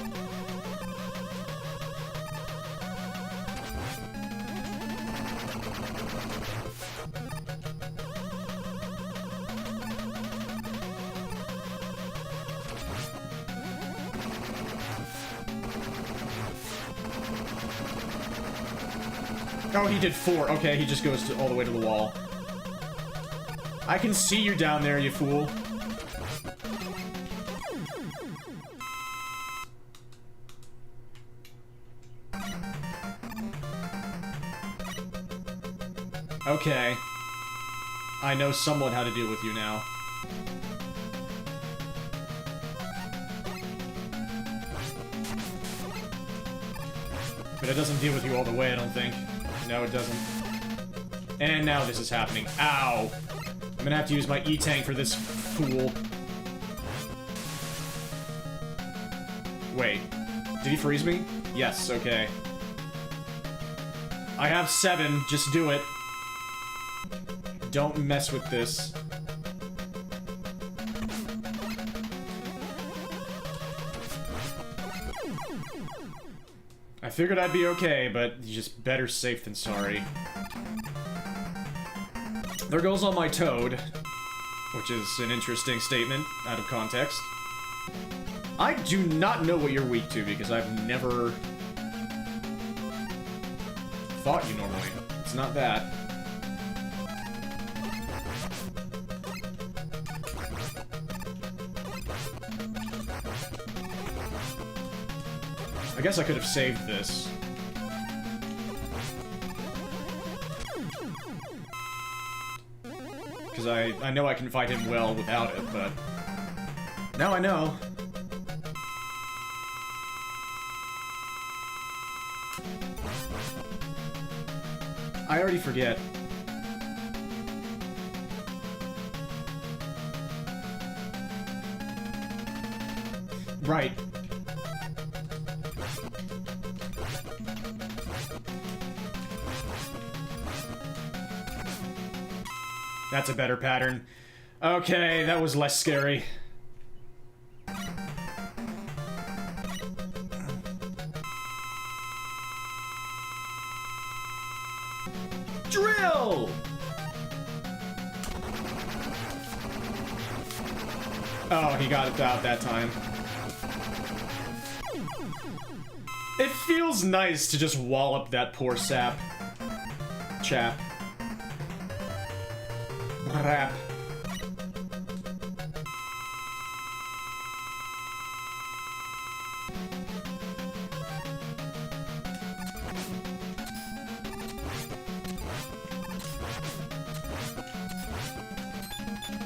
Oh, he did 4. Okay, he just goes all the way to the wall. I can see you down there, you fool. Okay. I know somewhat how to deal with you now. But it doesn't deal with you all the way, I don't think. No, it doesn't. And now this is happening. Ow! I'm gonna have to use my E-Tank for this fool. Wait. Did he freeze me? Yes, okay. I have 7, just do it. Don't mess with this. I figured I'd be okay, but just better safe than sorry. There goes all my Toad, which is an interesting statement out of context. I do not know what you're weak to because I've never fought you normally. It's not that. I guess I could have saved this. Because I know I can fight him well without it, but... now I know. I already forget. Right. That's a better pattern. Okay, that was less scary. Drill! Oh, he got it out that time. It feels nice to just wallop that poor chap. Rap.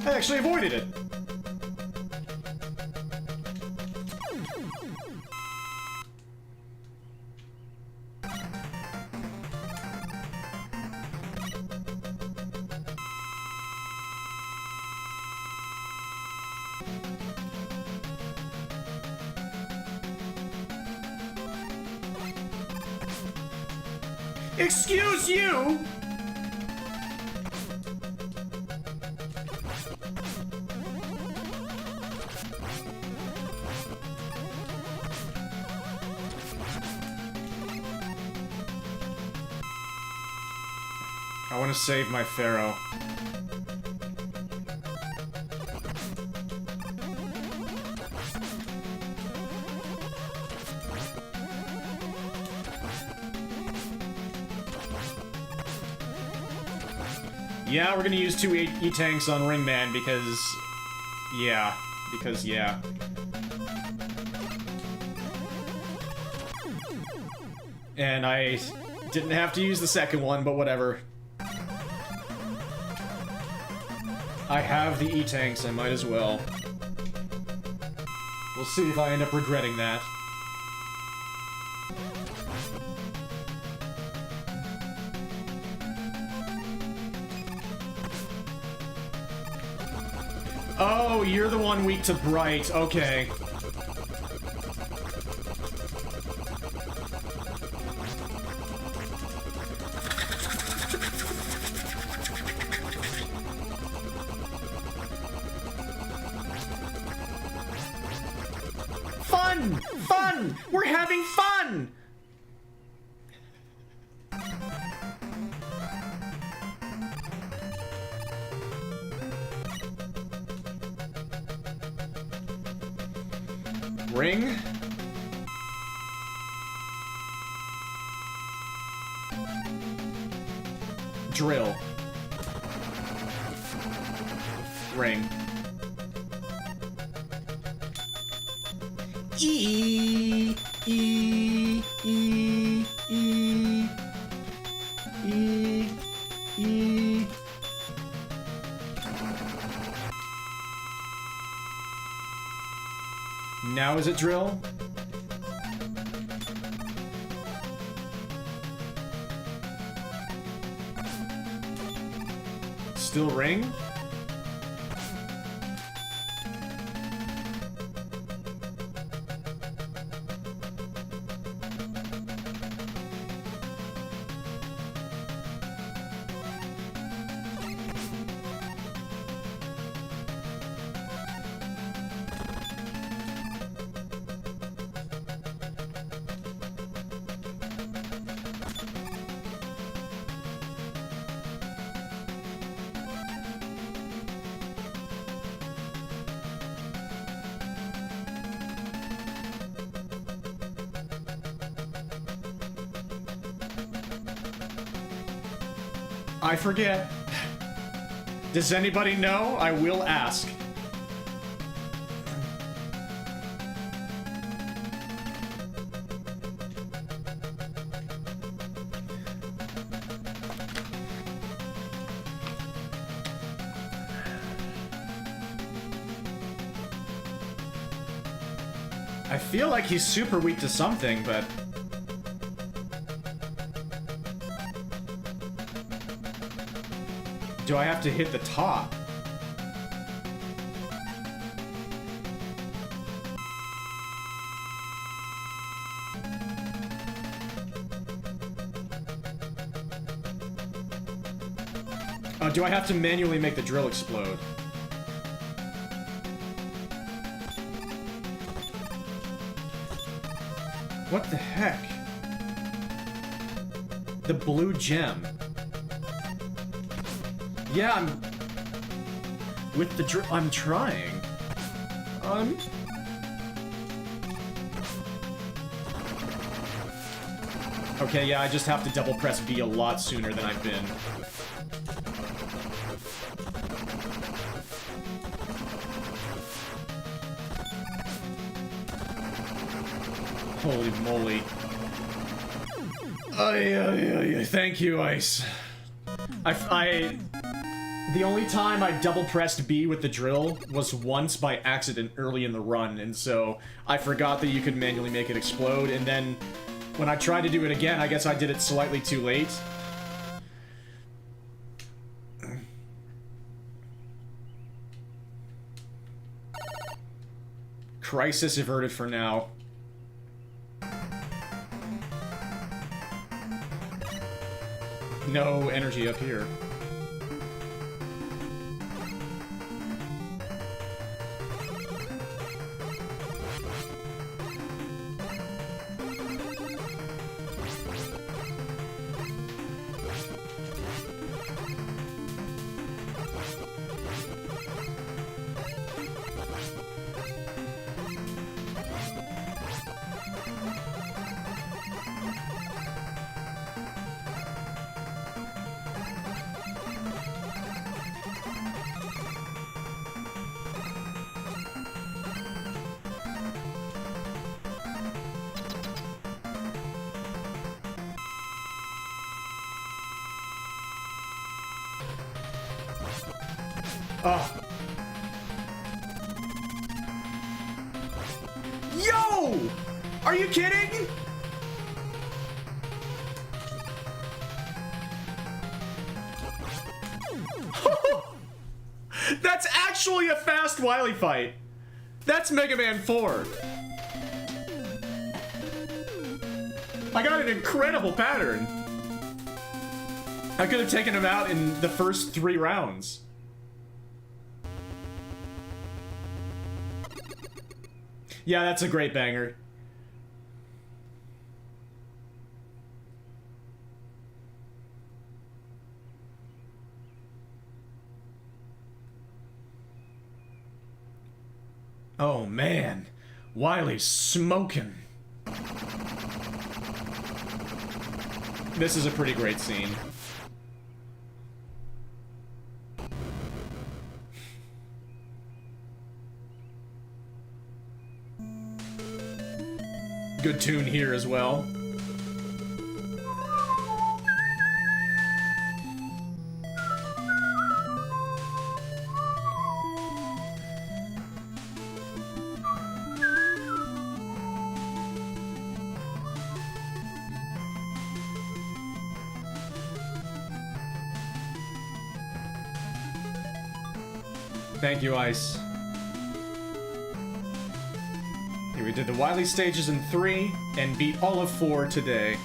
I actually avoided it. Excuse you! I want to save my Pharaoh. Yeah, we're gonna use two E-tanks on Ringman because... yeah. Because, yeah. And I didn't have to use the second one, but whatever. I have the E-tanks, I might as well. We'll see if I end up regretting that. Oh, you're the one weak to Bright. Okay. Fun! Fun! We're having fun! Ring. Drill. Ring. E. E. E. E. E. E. Now is it drill? Still ring? I forget. Does anybody know? I will ask. I feel like he's super weak to something, but... Do I have to hit the top? Do I have to manually make the drill explode? What the heck? The blue gem. Yeah, I'm... With the drill... I'm trying. Okay, yeah, I just have to double press B a lot sooner than I've been. Holy moly. Thank you, Ice. The only time I double pressed B with the drill was once by accident early in the run, and so I forgot that you could manually make it explode, and then when I tried to do it again, I guess I did it slightly too late. Crisis averted for now. No energy up here. Oh. Yo! Are you kidding? That's actually a fast Wily fight. That's Mega Man 4. I got an incredible pattern. I could have taken him out in the first 3 rounds. Yeah, that's a great banger. Oh man, Wily's smoking. This is a pretty great scene. Good tune here as well. Thank you, Ice. Here we did the Wily stages in 3 and beat all of 4 today.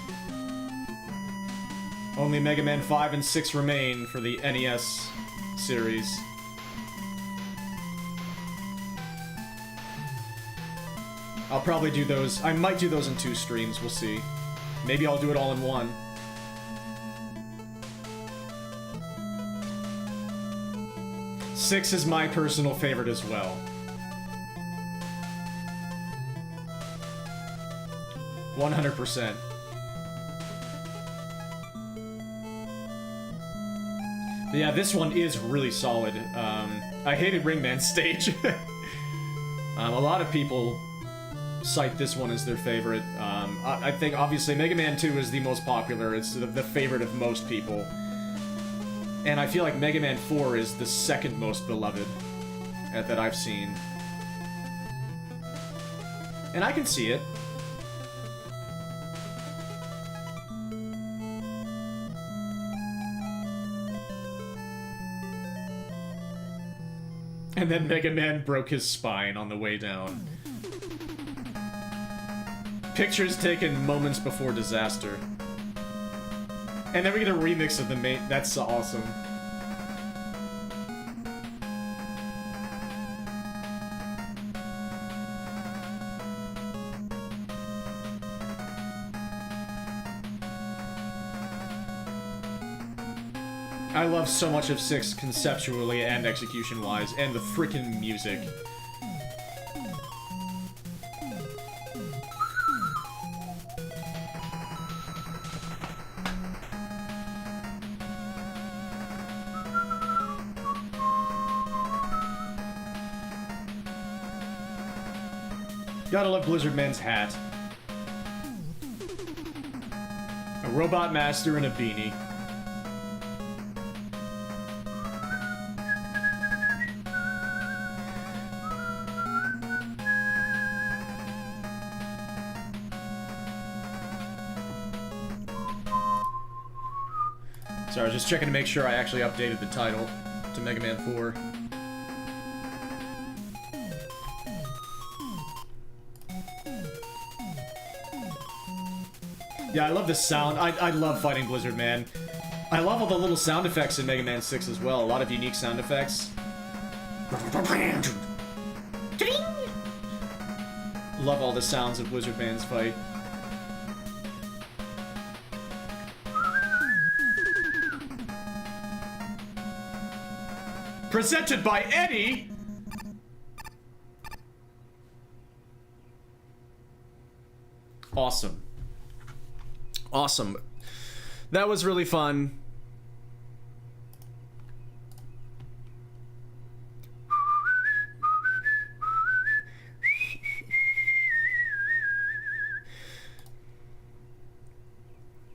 Only Mega Man 5 and 6 remain for the NES series. I'll probably do those. I might do those in 2 streams, we'll see. Maybe I'll do it all in 1. Six is my personal favorite as well. %. But yeah, this one is really solid. I hated Ringman's stage. A lot of people cite this one as their favorite. I think obviously Mega Man 2 is the most popular. It's the favorite of most people. And I feel like Mega Man 4 is the second most beloved that I've seen. And I can see it. And then Mega Man broke his spine on the way down. Pictures taken moments before disaster. And then we get a remix of the main. That's awesome. I love so much of 6 conceptually and execution-wise, and the freaking music. Gotta love Blizzard Man's hat. A robot master and a beanie. Sorry, I was just checking to make sure I actually updated the title to Mega Man 4. Yeah, I love the sound. I love fighting Blizzard Man. I love all the little sound effects in Mega Man 6 as well. A lot of unique sound effects. Love all the sounds of Blizzard Man's fight. Presented by Eddie! Awesome. Awesome. That was really fun.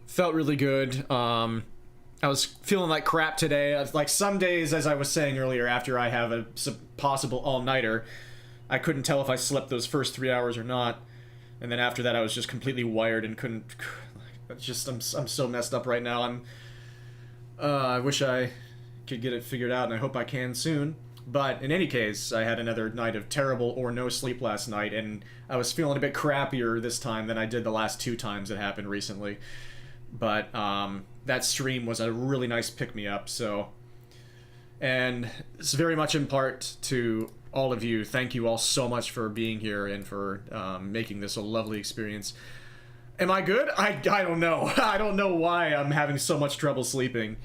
Felt really good. I was feeling like crap today. Like some days, as I was saying earlier, after I have a possible all-nighter, I couldn't tell if I slept those first 3 hours or not. And then after that, I was just completely wired and couldn't... Just, I'm so messed up right now. I wish I could get it figured out, and I hope I can soon. But in any case, I had another night of terrible or no sleep last night, and I was feeling a bit crappier this time than I did the last 2 times it happened recently. But that stream was a really nice pick-me-up, so... And it's very much in part to all of you. Thank you all so much for being here and for making this a lovely experience. Am I good? I don't know. I don't know why I'm having so much trouble sleeping.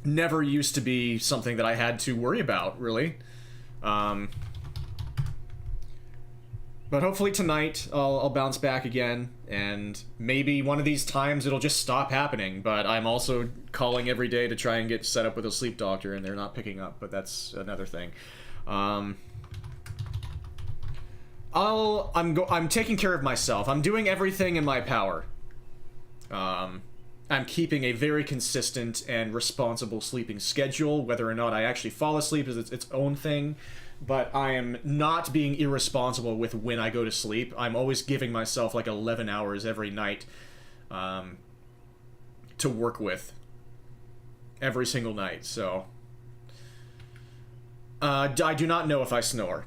Never used to be something that I had to worry about, really. But hopefully tonight I'll bounce back again, and maybe one of these times it'll just stop happening. But I'm also calling every day to try and get set up with a sleep doctor, and they're not picking up, but that's another thing. I'm taking care of myself. I'm doing everything in my power. I'm keeping a very consistent and responsible sleeping schedule. Whether or not I actually fall asleep is its own thing. But I am not being irresponsible with when I go to sleep. I'm always giving myself like 11 hours every night to work with. Every single night, so... I do not know if I snore.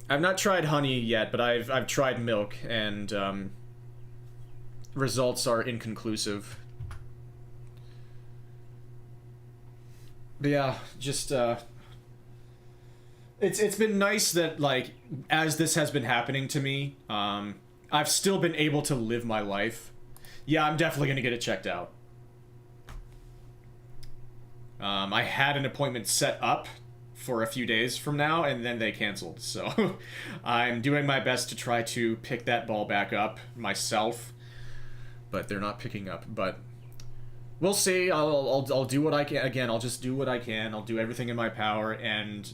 I've not tried honey yet, but I've tried milk, and results are inconclusive. But yeah, just it's been nice that, like, as this has been happening to me, I've still been able to live my life. Yeah, I'm definitely gonna get it checked out. I had an appointment set up for a few days from now, and then they canceled, so I'm doing my best to try to pick that ball back up myself, but they're not picking up. But we'll see. I'll do what I can. Again, I'll just do what I can. I'll do everything in my power, and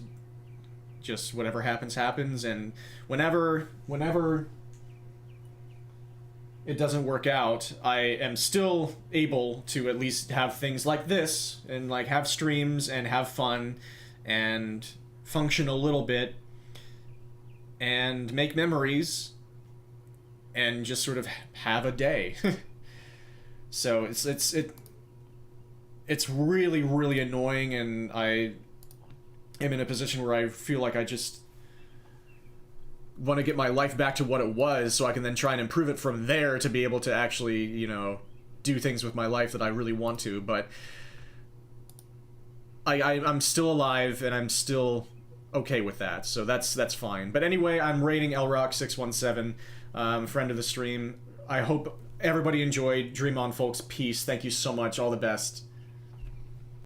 just whatever happens, happens. And whenever it doesn't work out, I am still able to at least have things like this, and like have streams and have fun and function a little bit and make memories and just sort of have a day. So it's really, really annoying, and I am in a position where I feel like I just want to get my life back to what it was so I can then try and improve it from there to be able to actually, you know, do things with my life that I really want to. But I'm still alive, and I'm still okay with that, so that's fine. But anyway, I'm rating LRock617, friend of the stream. I hope everybody enjoyed. Dream on, folks. Peace. Thank you so much. All the best.